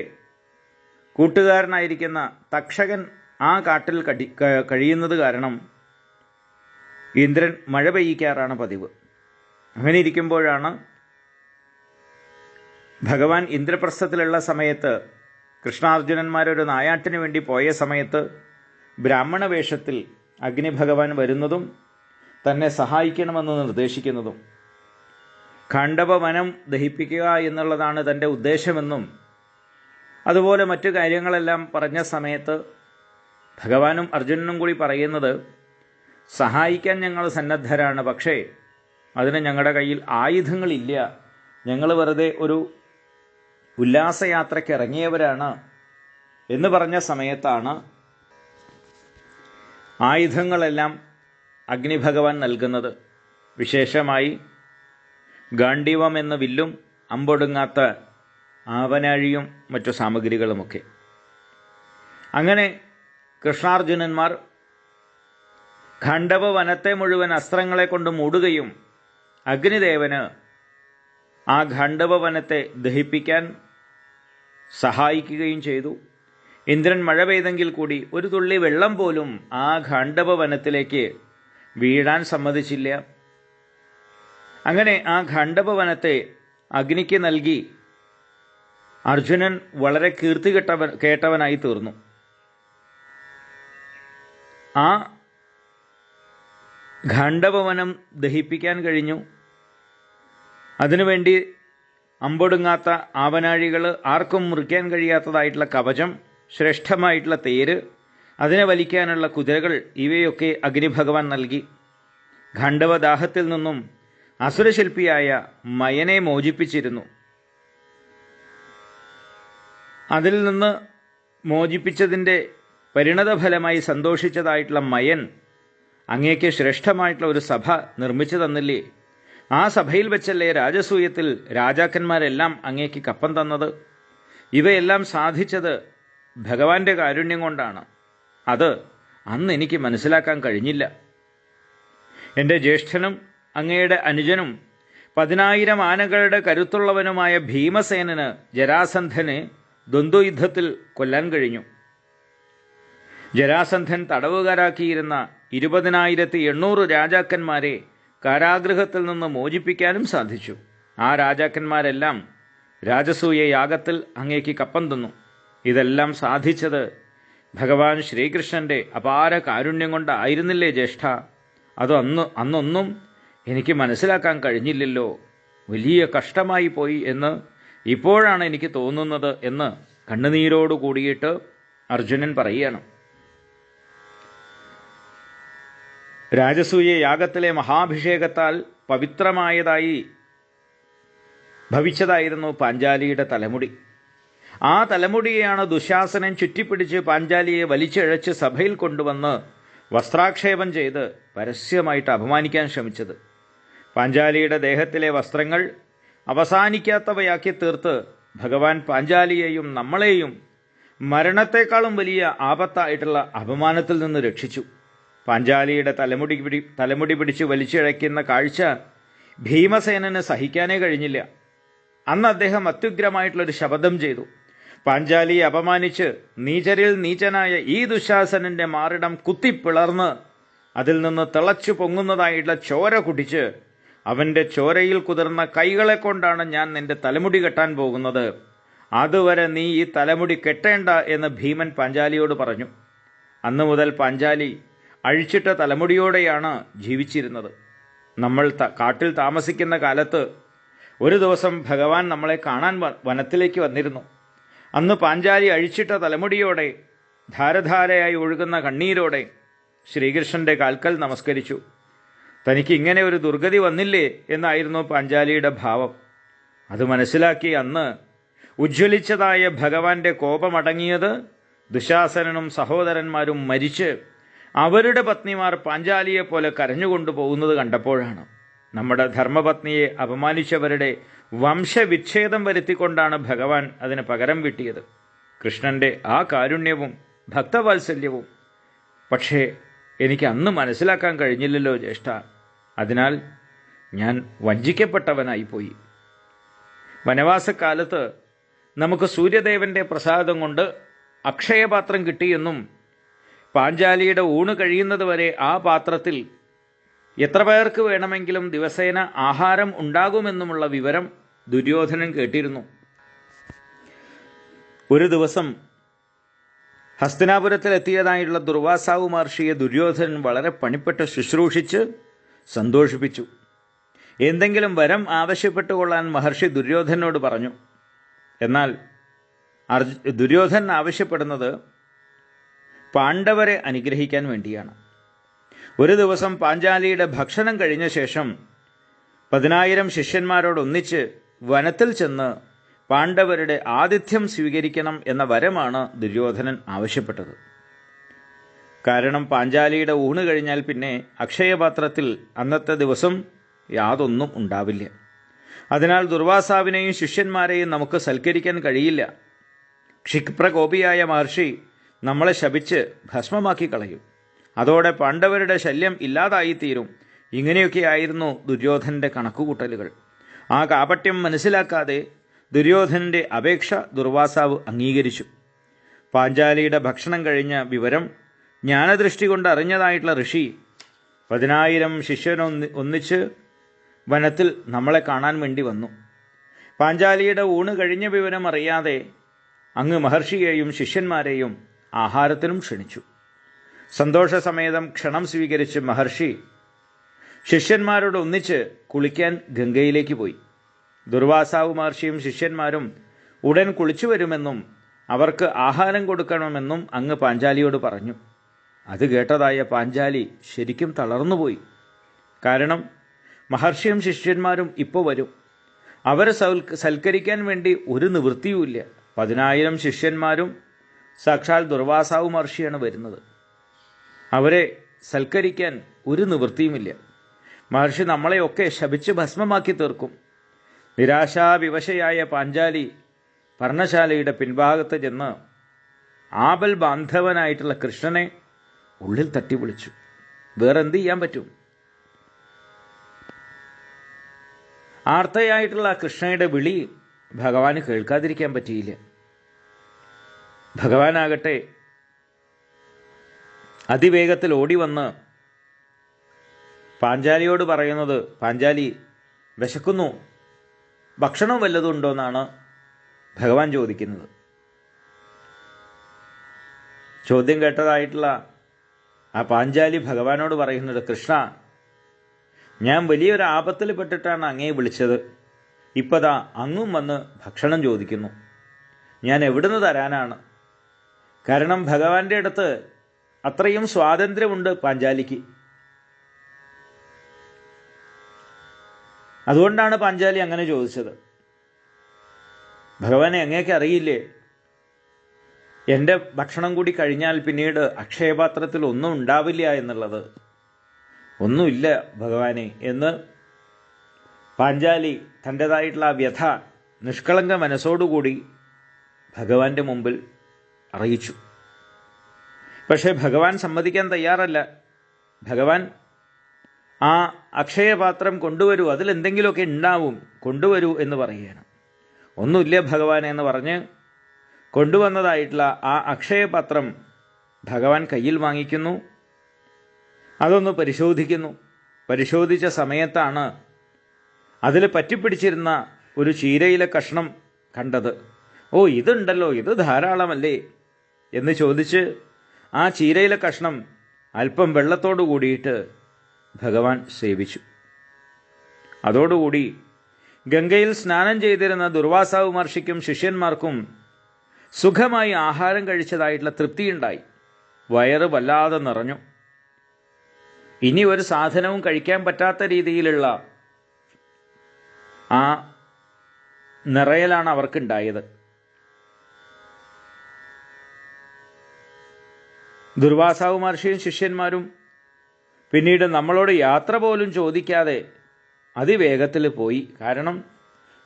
കൂട്ടുകാരനായിരിക്കുന്ന തക്ഷകൻ ആ കാട്ടിൽ കഴിയുന്നത് കാരണം ഇന്ദ്രൻ മഴ പെയ്യിക്കാറാണ് പതിവ്. അങ്ങനെ ഇരിക്കുമ്പോഴാണ് ഭഗവാൻ ഇന്ദ്രപ്രസ്ഥത്തിലുള്ള സമയത്ത് കൃഷ്ണാർജുനന്മാരൊരു നായാട്ടിന് വേണ്ടി പോയ സമയത്ത് ബ്രാഹ്മണ വേഷത്തിൽ അഗ്നി ഭഗവാൻ വരുന്നതും തന്നെ സഹായിക്കണമെന്ന് നിർദ്ദേശിക്കുന്നതും. ഖാണ്ഡവവനം ദഹിപ്പിക്കുക എന്നുള്ളതാണ് തൻ്റെ ഉദ്ദേശമെന്നും അതുപോലെ മറ്റു കാര്യങ്ങളെല്ലാം പറഞ്ഞ സമയത്ത് ഭഗവാനും അർജുനനും കൂടി പറയുന്നത്, സഹായിക്കാൻ ഞങ്ങൾ സന്നദ്ധരാണ്, പക്ഷേ അതിന് ഞങ്ങളുടെ കയ്യിൽ ആയുധങ്ങളില്ല, ഞങ്ങൾ വെറുതെ ഒരു ഉല്ലാസയാത്രയ്ക്ക് ഇറങ്ങിയവരാണ് എന്ന് പറഞ്ഞ സമയത്താണ് ആയുധങ്ങളെല്ലാം അഗ്നിഭഗവാൻ നൽകുന്നത്. വിശേഷമായി ഗാണ്ഡീവം എന്ന വില്ലും അമ്പൊടുങ്ങാത്ത ആവനാഴിയും മറ്റു സാമഗ്രികളുമൊക്കെ. അങ്ങനെ കൃഷ്ണാർജുനന്മാർ ഖാണ്ഡവവനത്തെ മുഴുവൻ അസ്ത്രങ്ങളെ കൊണ്ട് മൂടുകയും അഗ്നിദേവന് ആ ഖാണ്ഡവവനത്തെ ദഹിപ്പിക്കാൻ സഹായിക്കുകയും ചെയ്തു. ഇന്ദ്രൻ മഴ പെയ്തെങ്കിൽ കൂടി ഒരു തുള്ളി വെള്ളം പോലും ആ ഖാണ്ഡവവനത്തിലേക്ക് വീഴാൻ സമ്മതിച്ചില്ല. അങ്ങനെ ആ ഖാണ്ഡവവനത്തെ അഗ്നിക്ക് നൽകി അർജുനൻ വളരെ കീർത്തി കേട്ടവനായി തീർന്നു. ആ ഖാണ്ഡവവനം ദഹിപ്പിക്കാൻ കഴിഞ്ഞു. അതിനുവേണ്ടി അമ്പൊടുങ്ങാത്ത ആവനാഴികൾ, ആർക്കും മുറിക്കാൻ കഴിയാത്തതായിട്ടുള്ള കവചം, ശ്രേഷ്ഠമായിട്ടുള്ള തേര്, അതിനെ വലിക്കാനുള്ള കുതിരകൾ, ഇവയൊക്കെ അഗ്നിഭഗവാൻ നൽകി. ഖാണ്ഡവദാഹത്തിൽ നിന്നും അസുരശില്പിയായ മയനെ മോചിപ്പിച്ചിരുന്നു. അതിൽ നിന്ന് മോചിപ്പിച്ചതിൻ്റെ പരിണതഫലമായി സന്തോഷിച്ചതായിട്ടുള്ള മയൻ അങ്ങേക്ക് ശ്രേഷ്ഠമായിട്ടുള്ള ഒരു സഭ നിർമ്മിച്ചു തന്നില്ലേ? ആ സഭയിൽ വെച്ചല്ലേ രാജസൂയത്തിൽ രാജാക്കന്മാരെല്ലാം അങ്ങേക്ക് കപ്പം തന്നത്? ഇവയെല്ലാം സാധിച്ചത് ഭഗവാന്റെ കാരുണ്യം കൊണ്ടാണ്. അത് അന്ന് എനിക്ക് മനസ്സിലാക്കാൻ കഴിഞ്ഞില്ല. എൻ്റെ ജ്യേഷ്ഠനും അങ്ങയുടെ അനുജനും 10,000 ആനകളുടെ കരുത്തുള്ളവനുമായ ഭീമസേനന് ജരാസന്ധനെ ദ്വന്ദ്വയുദ്ധത്തിൽ കൊല്ലാൻ കഴിഞ്ഞു. ജരാസന്ധൻ തടവുകാരാക്കിയിരുന്ന 20,800 രാജാക്കന്മാരെ കാരാഗൃഹത്തിൽ നിന്ന് മോചിപ്പിക്കാനും സാധിച്ചു. ആ രാജാക്കന്മാരെല്ലാം രാജസൂയ യാഗത്തിൽ അങ്ങേക്ക് കപ്പം തന്നു. ഇതെല്ലാം സാധിച്ചത് ഭഗവാൻ ശ്രീകൃഷ്ണൻ്റെ അപാര കാരുണ്യം കൊണ്ടായിരുന്നില്ലേ ജ്യേഷ്ഠ? അത് അന്നൊന്നും എനിക്ക് മനസ്സിലാക്കാൻ കഴിഞ്ഞില്ലല്ലോ. വലിയ കഷ്ടമായി പോയി എന്ന് ഇപ്പോഴാണ് എനിക്ക് തോന്നുന്നത് എന്ന് കണ്ണുനീരോട് കൂടിയിട്ട് അർജുനൻ പറയുകയാണ്. രാജസൂയ യാഗത്തിലെ മഹാഭിഷേകത്താൽ പവിത്രമായതായി ഭവിച്ചതായിരുന്നു പാഞ്ചാലിയുടെ തലമുടി. ആ തലമുടിയെയാണ് ദുശാസനൻ ചുറ്റിപ്പിടിച്ച് പാഞ്ചാലിയെ വലിച്ചിഴച്ച് സഭയിൽ കൊണ്ടുവന്ന് വസ്ത്രാക്ഷേപം ചെയ്ത് പരസ്യമായിട്ട് അപമാനിക്കാൻ ശ്രമിച്ചത്. പാഞ്ചാലിയുടെ ദേഹത്തിലെ വസ്ത്രങ്ങൾ അവസാനിക്കാത്തവയാക്കി തീർത്ത് ഭഗവാൻ പാഞ്ചാലിയെയും നമ്മളെയും മരണത്തെക്കാളും വലിയ ആപത്തായിട്ടുള്ള അപമാനത്തിൽ നിന്ന് രക്ഷിച്ചു. പാഞ്ചാലിയുടെ തലമുടി പിടിച്ച് വലിച്ചിഴയ്ക്കുന്ന കാഴ്ച ഭീമസേനന് സഹിക്കാനേ കഴിഞ്ഞില്ല. അന്ന് അദ്ദേഹം അത്യുഗ്രമായിട്ടുള്ളൊരു ശപഥം ചെയ്തു. പാഞ്ചാലിയെ അപമാനിച്ച് നീചരിൽ നീചനായ ഈ ദുശാസനന്റെ മാറിടം കുത്തിപ്പിളർന്ന് അതിൽ നിന്ന് തിളച്ചു പൊങ്ങുന്നതായിട്ടുള്ള ചോര കുടിച്ച് അവൻ്റെ ചോരയിൽ കുതിർന്ന കൈകളെ കൊണ്ടാണ് ഞാൻ നിന്റെ തലമുടി കെട്ടാൻ പോകുന്നത്. അതുവരെ നീ ഈ തലമുടി കെട്ടേണ്ട എന്ന് ഭീമൻ പാഞ്ചാലിയോട് പറഞ്ഞു. അന്നു മുതൽ പാഞ്ചാലി അഴിച്ചിട്ട തലമുടിയോടെയാണ് ജീവിച്ചിരുന്നത്. നമ്മൾ കാട്ടിൽ താമസിക്കുന്ന കാലത്ത് ഒരു ദിവസം ഭഗവാൻ നമ്മളെ കാണാൻ വനത്തിലേക്ക് വന്നിരുന്നു. അന്ന് പാഞ്ചാലി അഴിച്ചിട്ട തലമുടിയോടെ ധാരധാരയായി ഒഴുകുന്ന കണ്ണീരോടെ ശ്രീകൃഷ്ണന്റെ കാൽക്കൽ നമസ്കരിച്ചു. തനിക്ക് ഇങ്ങനെ ഒരു ദുർഗതി വന്നില്ലേ എന്നായിരുന്നു പാഞ്ചാലിയുടെ ഭാവം. അത് മനസ്സിലാക്കി അന്ന് ഉജ്ജ്വലിച്ചതായ ഭഗവാന്റെ കോപമടങ്ങിയത് ദുശാസനനും സഹോദരന്മാരും മരിച്ച് അവരുടെ പത്നിമാർ പാഞ്ചാലിയെപ്പോലെ കരഞ്ഞുകൊണ്ടു പോകുന്നത് കണ്ടപ്പോഴാണ്. നമ്മുടെ ധർമ്മപത്നിയെ അപമാനിച്ചവരുടെ വംശവിച്ഛേദം വരുത്തിക്കൊണ്ടാണ് ഭഗവാൻ അതിന് പകരം വീട്ടിയത്. കൃഷ്ണന്റെ ആ കാരുണ്യവും ഭക്തവാത്സല്യവും പക്ഷേ എനിക്ക് അന്ന് മനസ്സിലാക്കാൻ കഴിഞ്ഞില്ലല്ലോ ജ്യേഷ്ഠ. അതിനാൽ ഞാൻ വഞ്ചിക്കപ്പെട്ടവനായിപ്പോയി. വനവാസക്കാലത്ത് നമുക്ക് സൂര്യദേവന്റെ പ്രസാദം കൊണ്ട് അക്ഷയപാത്രം കിട്ടിയെന്നും പാഞ്ചാലിയുടെ ഊണ് കഴിയുന്നത് വരെ ആ പാത്രത്തിൽ എത്ര പേർക്ക് വേണമെങ്കിലും ദിവസേന ആഹാരം ഉണ്ടാകുമെന്നുമുള്ള വിവരം ദുര്യോധനൻ കേട്ടിരുന്നു. ഒരു ദിവസം ഹസ്തിനാപുരത്തിലെത്തിയതായിട്ടുള്ള ദുർവാസാവു മഹർഷിയെ ദുര്യോധനൻ വളരെ പണിപ്പെട്ട് ശുശ്രൂഷിച്ച് സന്തോഷിപ്പിച്ചു. എന്തെങ്കിലും വരം ആവശ്യപ്പെട്ടുകൊള്ളാൻ മഹർഷി ദുര്യോധനോട് പറഞ്ഞു. എന്നാൽ ദുര്യോധനൻ ആവശ്യപ്പെടുന്നത് പാണ്ഡവരെ അനുഗ്രഹിക്കാൻ വേണ്ടിയാണ്. ഒരു ദിവസം പാഞ്ചാലിയുടെ ഭക്ഷണം കഴിഞ്ഞ ശേഷം 10,000 ശിഷ്യന്മാരോടൊന്നിച്ച് വനത്തിൽ ചെന്ന് പാണ്ഡവരുടെ ആതിഥ്യം സ്വീകരിക്കണം എന്ന വരമാണ് ദുര്യോധനൻ ആവശ്യപ്പെട്ടത്. കാരണം പാഞ്ചാലിയുടെ ഊണ് കഴിഞ്ഞാൽ പിന്നെ അക്ഷയപാത്രത്തിൽ അന്നത്തെ ദിവസം യാതൊന്നും ഉണ്ടാവില്ല. അതിനാൽ ദുർവാസാവിനെയും ശിഷ്യന്മാരെയും നമുക്ക് സൽക്കരിക്കാൻ കഴിയില്ല. ക്ഷിപ്രകോപിയായ മഹർഷി നമ്മളെ ശപിച്ച് ഭസ്മമാക്കി കളയും. അതോടെ പാണ്ഡവരുടെ ശല്യം ഇല്ലാതായിത്തീരും. ഇങ്ങനെയൊക്കെയായിരുന്നു ദുര്യോധനന്റെ കണക്കുകൂട്ടലുകൾ. ആ കാപട്യം മനസ്സിലാക്കാതെ ദുര്യോധനന്റെ അപേക്ഷ ദുർവാസാവ് അംഗീകരിച്ചു. പാഞ്ചാലിയുടെ ഭക്ഷണം കഴിഞ്ഞ വിവരം ജ്ഞാനദൃഷ്ടി കൊണ്ട് അറിഞ്ഞതായിട്ടുള്ള ഋഷി 10,000 ശിഷ്യനൊന്നിച്ച് വനത്തിൽ നമ്മളെ കാണാൻ വേണ്ടി വന്നു. പാഞ്ചാലിയുടെ ഊണ് കഴിഞ്ഞ വിവരം അറിയാതെ അങ്ങ് മഹർഷിയെയും ശിഷ്യന്മാരെയും ആഹാരത്തിനും ക്ഷണിച്ചു. സന്തോഷസമേതം ക്ഷണം സ്വീകരിച്ച് മഹർഷി ശിഷ്യന്മാരോട് ഒന്നിച്ച് കുളിക്കാൻ ഗംഗയിലേക്ക് പോയി. ദുർവാസാവു മഹർഷിയും ശിഷ്യന്മാരും ഉടൻ കുളിച്ചു വരുമെന്നും അവർക്ക് ആഹാരം കൊടുക്കണമെന്നും അങ്ങ് പാഞ്ചാലിയോട് പറഞ്ഞു. അത് കേട്ടതായ പാഞ്ചാലി ശരിക്കും തളർന്നുപോയി. കാരണം മഹർഷിയും ശിഷ്യന്മാരും ഇപ്പോൾ വരും. അവരെ സൽക്കരിക്കാൻ വേണ്ടി ഒരു നിവൃത്തിയുമില്ല. 10,000 ശിഷ്യന്മാരും സാക്ഷാൽ ദുർവാസാവു മഹർഷിയാണ് വരുന്നത്. അവരെ സൽക്കരിക്കാൻ ഒരു നിവൃത്തിയുമില്ല. മഹർഷി നമ്മളെയൊക്കെ ശപിച്ച് ഭസ്മമാക്കി തീർക്കും. നിരാശാവിവശയായ പാഞ്ചാലി പർണശാലയുടെ പിൻഭാഗത്ത് ചെന്ന് ആപൽ ബാന്ധവനായിട്ടുള്ള കൃഷ്ണനെ ഉള്ളിൽ തട്ടി വിളിച്ചു. വേറെന്ത് ചെയ്യാൻ പറ്റും? ആർത്തയായിട്ടുള്ള കൃഷ്ണയുടെ വിളി ഭഗവാന് കേൾക്കാതിരിക്കാൻ പറ്റിയില്ല. ഭഗവാനാകട്ടെ അതിവേഗത്തിൽ ഓടി വന്ന് പാഞ്ചാലിയോട് പറയുന്നത്, പാഞ്ചാലി വിശക്കുന്നു, ഭക്ഷണം വല്ലതും ഉണ്ടോയെന്നാണ് ഭഗവാൻ ചോദിക്കുന്നത്. ചോദ്യം കേട്ടതായിട്ടുള്ള ആ പാഞ്ചാലി ഭഗവാനോട് പറയുന്നത്, കൃഷ്ണ, ഞാൻ വലിയൊരു ആപത്തിൽ പെട്ടിട്ടാണ് അങ്ങയെ വിളിച്ചത്. ഇപ്പതാ അങ്ങും വന്ന് ഭക്ഷണം ചോദിക്കുന്നു. ഞാൻ എവിടുന്ന് തരാനാണ്? കാരണം ഭഗവാന്റെ അടുത്ത് അത്രയും സ്വാതന്ത്ര്യമുണ്ട് പാഞ്ചാലിക്ക്. അതുകൊണ്ടാണ് പാഞ്ചാലി അങ്ങനെ ചോദിച്ചത്. ഭഗവാനെ, അങ്ങേക്ക് അറിയില്ലേ, എൻ്റെ ഭക്ഷണം കൂടി കഴിഞ്ഞാൽ പിന്നീട് അക്ഷയപാത്രത്തിൽ ഒന്നും ഉണ്ടാവില്ല എന്നുള്ളത്? ഒന്നുമില്ല ഭഗവാനെ എന്ന് പാഞ്ചാലി തൻ്റെതായിട്ടുള്ള ആ വ്യഥ നിഷ്കളങ്ക മനസ്സോടുകൂടി ഭഗവാന്റെ മുമ്പിൽ അറിയിച്ചു. പക്ഷേ ഭഗവാൻ സമ്മതിക്കാൻ തയ്യാറല്ല. ഭഗവാൻ ആ അക്ഷയപാത്രം കൊണ്ടുവരൂ, അതിലെന്തെങ്കിലുമൊക്കെ ഉണ്ടാവും, കൊണ്ടുവരൂ എന്ന് പറയുകയാണ്. ഒന്നുമില്ല ഭഗവാൻ എന്ന് പറഞ്ഞ് കൊണ്ടുവന്നതായിട്ടുള്ള ആ അക്ഷയപാത്രം ഭഗവാൻ കയ്യിൽ വാങ്ങിക്കുന്നു. അതൊന്ന് പരിശോധിക്കുന്നു. പരിശോധിച്ച സമയത്താണ് അതിൽ പറ്റിപ്പിടിച്ചിരുന്ന ഒരു ചീരയിലെ കഷ്ണം കണ്ടത്. ഓ, ഇതുണ്ടല്ലോ, ഇത് ധാരാളമല്ലേ എന്ന് ചോദിച്ച് ആ ചീരയിലെ കഷ്ണം അല്പം വെള്ളത്തോടു കൂടിയിട്ട് ഭഗവാൻ സേവിച്ചു. അതോടുകൂടി ഗംഗയിൽ സ്നാനം ചെയ്തിരുന്ന ദുർവാസാവ് മഹർഷിക്കും ശിഷ്യന്മാർക്കും സുഖമായി ആഹാരം കഴിച്ചതായിട്ടുള്ള തൃപ്തിയുണ്ടായി. വയറ് വല്ലാതെ നിറഞ്ഞു. ഇനി ഒരു സാധനവും കഴിക്കാൻ പറ്റാത്ത രീതിയിലുള്ള ആ നിറയലാണ് അവർക്കുണ്ടായത്. ദുർവാസാവ് മഹർഷിയും ശിഷ്യന്മാരും പിന്നീട് നമ്മളോട് യാത്ര പോലും ചോദിക്കാതെ അതിവേഗത്തിൽ പോയി. കാരണം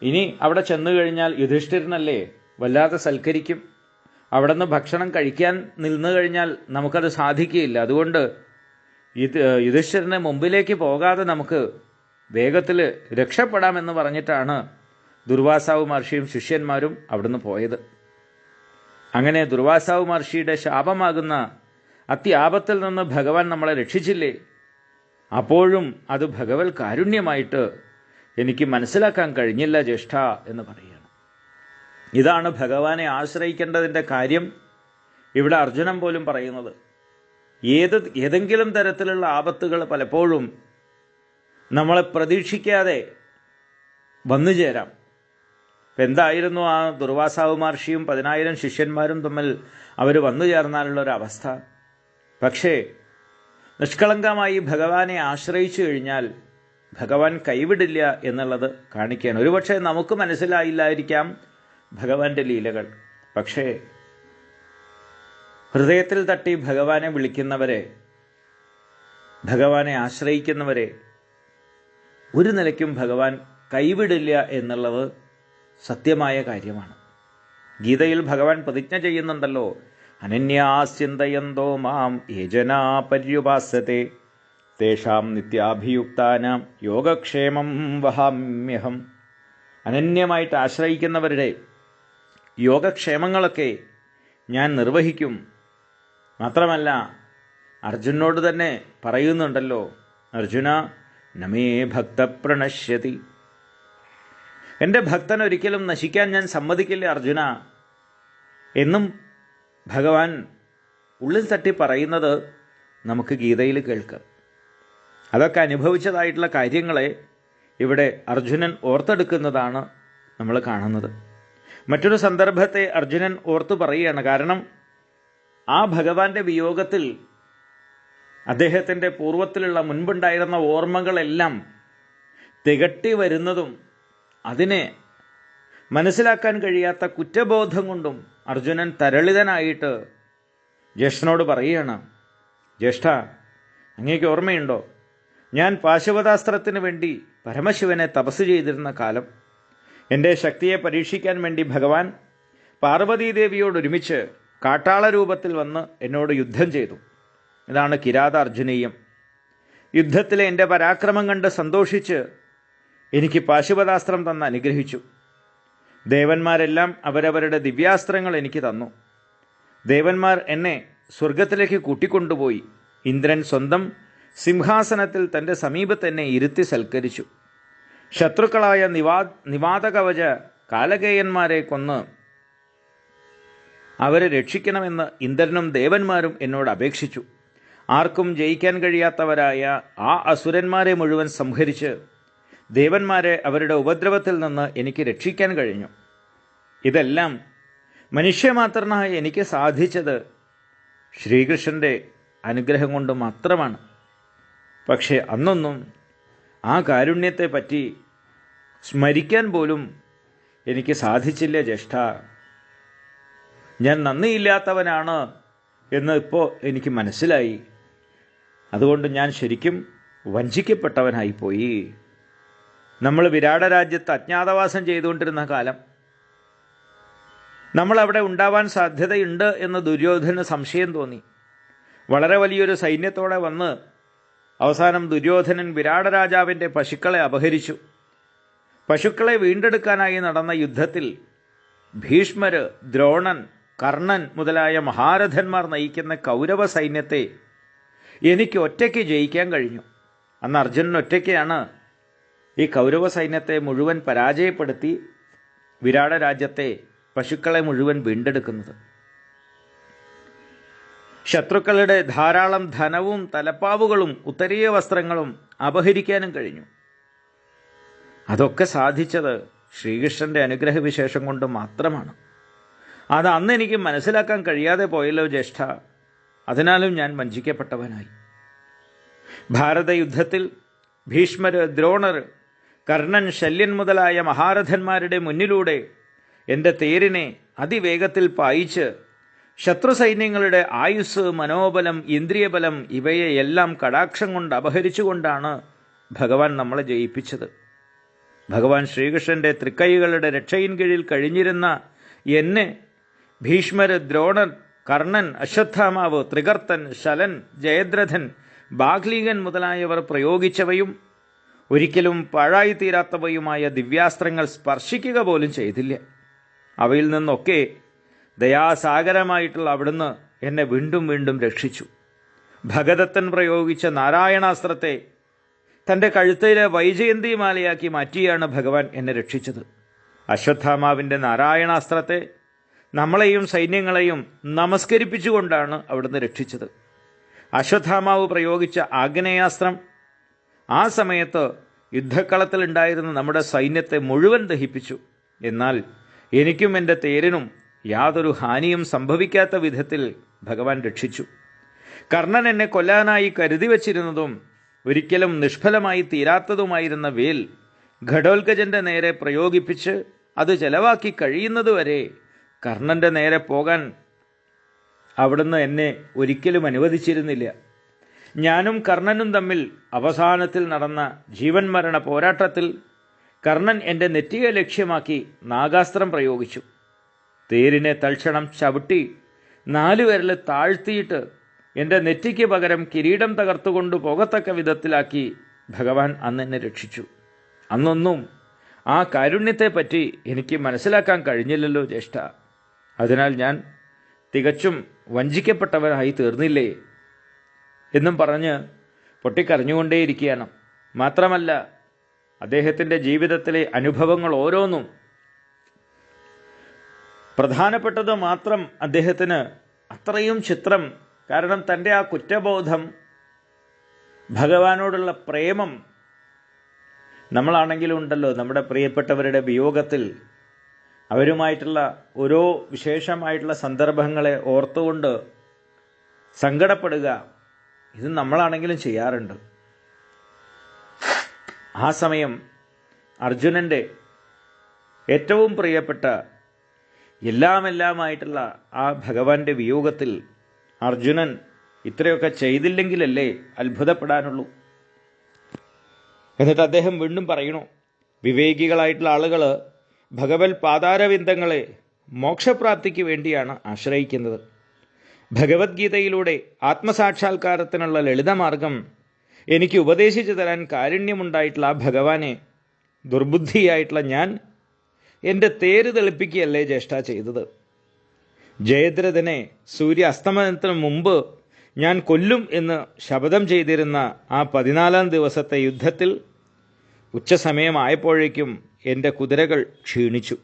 ഇനി അവിടെ ചെന്നു കഴിഞ്ഞാൽ യുധിഷ്ഠിരനല്ലേ വല്ലാതെ സൽക്കരിക്കും. അവിടെ നിന്ന് ഭക്ഷണം കഴിക്കാൻ നിന്നു കഴിഞ്ഞാൽ നമുക്കത് സാധിക്കുകയില്ല. അതുകൊണ്ട് യുധിഷ്ഠിരനെ മുമ്പിലേക്ക് പോകാതെ നമുക്ക് വേഗത്തിൽ രക്ഷപ്പെടാമെന്ന് പറഞ്ഞിട്ടാണ് ദുർവാസാവ് മഹർഷിയും ശിഷ്യന്മാരും അവിടുന്ന് പോയത്. അങ്ങനെ ദുർവാസാവ് മഹർഷിയുടെ ശാപമാകുന്ന അത്യാപത്തിൽ നിന്ന് ഭഗവാൻ നമ്മളെ രക്ഷിച്ചില്ലേ? അപ്പോഴും അത് ഭഗവത് കാരുണ്യമായിട്ട് എനിക്ക് മനസ്സിലാക്കാൻ കഴിഞ്ഞില്ല ജ്യേഷ്ഠ എന്ന് പറയുകയാണ്. ഇതാണ് ഭഗവാനെ ആശ്രയിക്കേണ്ടതിൻ്റെ കാര്യം ഇവിടെ അർജുനൻ പോലും പറയുന്നത്. ഏതെങ്കിലും തരത്തിലുള്ള ആപത്തുകൾ പലപ്പോഴും നമ്മളെ പ്രതീക്ഷിക്കാതെ വന്നു ചേരാം. ഇപ്പം എന്തായിരുന്നു ആ ദുർവാസാവ് മഹർഷിയും 10,000 ശിഷ്യന്മാരും തമ്മിൽ അവർ വന്നു ചേർന്നാലുള്ളൊരവസ്ഥ? പക്ഷേ നിഷ്കളങ്കമായി ഭഗവാനെ ആശ്രയിച്ചു കഴിഞ്ഞാൽ ഭഗവാൻ കൈവിടില്ല എന്നുള്ളത് കാണിക്കുകയാണ്. ഒരുപക്ഷെ നമുക്ക് മനസ്സിലായില്ലായിരിക്കാം ഭഗവാന്റെ ലീലകൾ. പക്ഷേ ഹൃദയത്തിൽ തട്ടി ഭഗവാനെ വിളിക്കുന്നവരെ, ഭഗവാനെ ആശ്രയിക്കുന്നവരെ ഒരു നിലയ്ക്കും ഭഗവാൻ കൈവിടില്ല എന്നുള്ളത് സത്യമായ കാര്യമാണ്. ഗീതയിൽ ഭഗവാൻ പ്രതിജ്ഞ ചെയ്യുന്നുണ്ടല്ലോ, അനന്യാസ്യന്തയന്തോ മാം യേ ജനാ പര്യുപാസത്തെ തേഷാം നിത്യാഭിയുക്താനാം യോഗക്ഷേമം വഹാമ്യഹം. അനന്യമായിട്ട് ആശ്രയിക്കുന്നവരുടെ യോഗക്ഷേമങ്ങളൊക്കെ ഞാൻ നിർവഹിക്കും. മാത്രമല്ല അർജുനോട് തന്നെ പറയുന്നുണ്ടല്ലോ, അർജുന നമേ ഭക്ത പ്രണശ്യതി, എൻ്റെ ഭക്തൻ ഒരിക്കലും നശിക്കാൻ ഞാൻ സമ്മതിക്കില്ല അർജുന എന്നും ഭഗവാൻ ഉള്ളിൽ തട്ടി പറയുന്നത് നമുക്ക് ഗീതയിൽ കേൾക്കാം. അതൊക്കെ അനുഭവിച്ചതായിട്ടുള്ള കാര്യങ്ങളെ ഇവിടെ അർജുനൻ ഓർത്തെടുക്കുന്നതാണ് നമ്മൾ കാണുന്നത്. മറ്റൊരു സന്ദർഭത്തെ അർജുനൻ ഓർത്തു പറയുകയാണ്. കാരണം ആ ഭഗവാന്റെ വിയോഗത്തിൽ അദ്ദേഹത്തിൻ്റെ പൂർവ്വത്തിലുള്ള മുൻപുണ്ടായിരുന്ന ഓർമ്മകളെല്ലാം തികട്ടി വരുന്നതും അതിനെ മനസ്സിലാക്കാൻ കഴിയാത്ത കുറ്റബോധം കൊണ്ടും അർജുനൻ തരളിതനായിട്ട് ജ്യേഷ്ഠനോട് പറയുകയാണ്, ജ്യേഷ്ഠ, അങ്ങേക്ക് ഓർമ്മയുണ്ടോ, ഞാൻ പാശുപതാസ്ത്രത്തിന് വേണ്ടി പരമശിവനെ തപസ് ചെയ്തിരുന്ന കാലം? എൻ്റെ ശക്തിയെ പരീക്ഷിക്കാൻ വേണ്ടി ഭഗവാൻ പാർവതീദേവിയോടൊരുമിച്ച് കാട്ടാള രൂപത്തിൽ വന്ന് എന്നോട് യുദ്ധം ചെയ്തു. ഇതാണ് കിരാത അർജുനീയം. യുദ്ധത്തിലെ എൻ്റെ പരാക്രമം കണ്ട് സന്തോഷിച്ച് എനിക്ക് പാശുപതാസ്ത്രം തന്ന് അനുഗ്രഹിച്ചു. ദേവന്മാരെല്ലാം അവരവരുടെ ദിവ്യാസ്ത്രങ്ങൾ എനിക്ക് തന്നു. ദേവന്മാർ എന്നെ സ്വർഗത്തിലേക്ക് കൂട്ടിക്കൊണ്ടുപോയി. ഇന്ദ്രൻ സ്വന്തം സിംഹാസനത്തിൽ തൻ്റെ സമീപത്ത് എന്നെ ഇരുത്തി സൽക്കരിച്ചു. ശത്രുക്കളായ നിവാതകവച കാലകേയന്മാരെ കൊന്ന് അവരെ രക്ഷിക്കണമെന്ന് ഇന്ദ്രനും ദേവന്മാരും എന്നോട് അപേക്ഷിച്ചു. ആർക്കും ജയിക്കാൻ കഴിയാത്തവരായ ആ അസുരന്മാരെ മുഴുവൻ സംഹരിച്ച് ദേവന്മാരെ അവരുടെ ഉപദ്രവത്തിൽ നിന്ന് എനിക്ക് രക്ഷിക്കാൻ കഴിഞ്ഞു. ഇതെല്ലാം മനുഷ്യമാത്രനായ എനിക്ക് സാധിച്ചത് ശ്രീകൃഷ്ണൻ്റെ അനുഗ്രഹം കൊണ്ട് മാത്രമാണ്. പക്ഷേ അന്നൊന്നും ആ കാരുണ്യത്തെ പറ്റി സ്മരിക്കാൻ പോലും എനിക്ക് സാധിച്ചില്ല ജ്യേഷ്ഠ. ഞാൻ നന്ദിയില്ലാത്തവനാണ് എന്ന് ഇപ്പോൾ എനിക്ക് മനസ്സിലായി. അതുകൊണ്ട് ഞാൻ ശരിക്കും വഞ്ചിക്കപ്പെട്ടവനായിപ്പോയി. നമ്മൾ വിരാട രാജ്യത്ത് അജ്ഞാതവാസം ചെയ്തുകൊണ്ടിരുന്ന കാലം, നമ്മളവിടെ ഉണ്ടാവാൻ സാധ്യതയുണ്ട് എന്ന് ദുര്യോധനന് സംശയം തോന്നി. വളരെ വലിയൊരു സൈന്യത്തോടെ വന്ന് അവസാനം ദുര്യോധനൻ വിരാട രാജാവിൻ്റെ പശുക്കളെ അപഹരിച്ചു. പശുക്കളെ വീണ്ടെടുക്കാനായി നടന്ന യുദ്ധത്തിൽ ഭീഷ്മർ, ദ്രോണൻ, കർണൻ മുതലായ മഹാരഥന്മാർ നയിക്കുന്ന കൗരവ സൈന്യത്തെ എനിക്ക് ഒറ്റയ്ക്ക് ജയിക്കാൻ കഴിഞ്ഞു. അന്ന് അർജുനൻ ഒറ്റയ്ക്കാണ് ഈ കൗരവ സൈന്യത്തെ മുഴുവൻ പരാജയപ്പെടുത്തി വിരാട രാജ്യത്തെ പശുക്കളെ മുഴുവൻ വീണ്ടെടുക്കുന്നത്. ശത്രുക്കളുടെ ധാരാളം ധനവും തലപ്പാവുകളും ഉത്തരീയ വസ്ത്രങ്ങളും അപഹരിക്കാനും കഴിഞ്ഞു. അതൊക്കെ സാധിച്ചത് ശ്രീകൃഷ്ണൻ്റെ അനുഗ്രഹവിശേഷം കൊണ്ട് മാത്രമാണ്. അത് അന്ന് എനിക്ക് മനസ്സിലാക്കാൻ കഴിയാതെ പോയല്ലോ ജ്യേഷ്ഠ. അതിനാലും ഞാൻ വഞ്ചിക്കപ്പെട്ടവനായി. ഭാരതയുദ്ധത്തിൽ ഭീഷ്മർ, ദ്രോണർ, കർണൻ, ശല്യൻ മുതലായ മഹാരഥന്മാരുടെ മുന്നിലൂടെ എൻ്റെ തേരിനെ അതിവേഗത്തിൽ പായിച്ച് ശത്രു സൈന്യങ്ങളുടെ ആയുസ്, മനോബലം, ഇന്ദ്രിയബലം ഇവയെ എല്ലാം കടാക്ഷം കൊണ്ട് അപഹരിച്ചുകൊണ്ടാണ് ഭഗവാൻ നമ്മളെ ജയിപ്പിച്ചത്. ഭഗവാൻ ശ്രീകൃഷ്ണൻ്റെ തൃക്കൈകളുടെ രക്ഷയിൻ കീഴിൽ കഴിഞ്ഞിരുന്ന എന്നെ ഭീഷ്മർ, ദ്രോണർ, കർണൻ, അശ്വത്ഥാമാവ്, ത്രികർത്തൻ, ശലൻ, ജയദ്രഥൻ, ബാഗ്ലീകൻ മുതലായവർ പ്രയോഗിച്ചവയും ഒരിക്കലും പാഴായിത്തീരാത്തവയുമായ ദിവ്യാസ്ത്രങ്ങൾ സ്പർശിക്കുക പോലും ചെയ്തില്ല. അവയിൽ നിന്നൊക്കെ ദയാസാഗരമായിട്ടുള്ള അവിടുന്ന് എന്നെ വീണ്ടും വീണ്ടും രക്ഷിച്ചു. ഭഗദത്തൻ പ്രയോഗിച്ച നാരായണാസ്ത്രത്തെ തൻ്റെ കഴുത്തിലെ വൈജയന്തിമാലയാക്കി മാറ്റിയാണ് ഭഗവാൻ എന്നെ രക്ഷിച്ചത്. അശ്വത്ഥാമാവിൻ്റെ നാരായണാസ്ത്രത്തെ നമ്മളെയും സൈന്യങ്ങളെയും നമസ്കരിപ്പിച്ചുകൊണ്ടാണ് അവിടുന്ന് രക്ഷിച്ചത്. അശ്വത്ഥാമാവ് പ്രയോഗിച്ച ആഗ്നേയാസ്ത്രം ആ സമയത്ത് യുദ്ധക്കളത്തിലുണ്ടായിരുന്ന നമ്മുടെ സൈന്യത്തെ മുഴുവൻ ദഹിപ്പിച്ചു. എന്നാൽ എനിക്കും എൻ്റെ തേരിനും യാതൊരു ഹാനിയും സംഭവിക്കാത്ത വിധത്തിൽ ഭഗവാൻ രക്ഷിച്ചു. കർണൻ എന്നെ കൊല്ലാനായി കരുതി വച്ചിരുന്നതും ഒരിക്കലും നിഷ്ഫലമായി തീരാത്തതുമായിരുന്ന വേൽ ഘടോൽക്കജൻ്റെ നേരെ പ്രയോഗിപ്പിച്ച് അത് ചെലവാക്കി കഴിയുന്നതുവരെ കർണൻ്റെ നേരെ പോകാൻ അവിടുന്ന് എന്നെ ഒരിക്കലും അനുവദിച്ചിരുന്നില്ല. ഞാനും കർണനും തമ്മിൽ അവസാനത്തിൽ നടന്ന ജീവൻ മരണ പോരാട്ടത്തിൽ കർണൻ എൻ്റെ നെറ്റിയെ ലക്ഷ്യമാക്കി നാഗാസ്ത്രം പ്രയോഗിച്ചു. തേരിനെ തൽക്ഷണം ചവിട്ടി 4 വിരൽ താഴ്ത്തിയിട്ട് എൻ്റെ നെറ്റിക്ക് പകരം കിരീടം തകർത്തുകൊണ്ട് പോകത്തക്ക വിധത്തിലാക്കി ഭഗവാൻ അന്ന് എന്നെ രക്ഷിച്ചു. അന്നൊന്നും ആ കാരുണ്യത്തെപ്പറ്റി എനിക്ക് മനസ്സിലാക്കാൻ കഴിഞ്ഞില്ലല്ലോ ജ്യേഷ്ഠ. അതിനാൽ ഞാൻ തികച്ചും വഞ്ചിക്കപ്പെട്ടവനായി തീർന്നില്ലേ എന്നും പറഞ്ഞ് പൊട്ടിക്കരഞ്ഞുകൊണ്ടേയിരിക്കുകയാണ്. മാത്രമല്ല, അദ്ദേഹത്തിൻ്റെ ജീവിതത്തിലെ അനുഭവങ്ങൾ ഓരോന്നും പ്രധാനപ്പെട്ടത് മാത്രം അദ്ദേഹത്തിന് അത്രയും ചിത്രം. കാരണം തൻ്റെ ആ കുറ്റബോധം, ഭഗവാനോടുള്ള പ്രേമം. നമ്മളാണെങ്കിലും ഉണ്ടല്ലോ, നമ്മുടെ പ്രിയപ്പെട്ടവരുടെ വിയോഗത്തിൽ അവരുമായിട്ടുള്ള ഓരോ വിശേഷമായിട്ടുള്ള സന്ദർഭങ്ങളെ ഓർത്തുകൊണ്ട് സങ്കടപ്പെടുക. ഇത് നമ്മളാണെങ്കിലും ചെയ്യാറുണ്ട്. ആ സമയം അർജുനൻ്റെ ഏറ്റവും പ്രിയപ്പെട്ട എല്ലാമായിട്ടുള്ള ആ ഭഗവാന്റെ വിയോഗത്തിൽ അർജുനൻ ഇത്രയൊക്കെ ചെയ്തില്ലെങ്കിലല്ലേ അത്ഭുതപ്പെടാനുള്ളൂ. എന്നിട്ട് അദ്ദേഹം വീണ്ടും പറയണു, വിവേകികളായിട്ടുള്ള ആളുകൾ ഭഗവത് പാതാരവിന്ദങ്ങളെ മോക്ഷപ്രാപ്തിക്ക് വേണ്ടിയാണ് ആശ്രയിക്കുന്നത്. ഭഗവത്ഗീതയിലൂടെ ആത്മസാക്ഷാത്കാരത്തിനുള്ള ലളിതമാർഗം എനിക്ക് ഉപദേശിച്ചു തരാൻ കാരുണ്യമുണ്ടായിട്ടുള്ള ആ ഭഗവാനെ ദുർബുദ്ധിയായിട്ടുള്ള ഞാൻ എൻ്റെ തേര് തെളിപ്പിക്കുകയല്ലേ ജ്യേഷ്ഠ ചെയ്തത്. ജയദ്രഥനെ സൂര്യാസ്തമനത്തിന് മുമ്പ് ഞാൻ കൊല്ലും എന്ന് ശപഥം ചെയ്തിരുന്ന ആ 14-ാം ദിവസത്തെ യുദ്ധത്തിൽ ഉച്ചസമയമായപ്പോഴേക്കും എൻ്റെ കുതിരകൾ ക്ഷീണിച്ചു.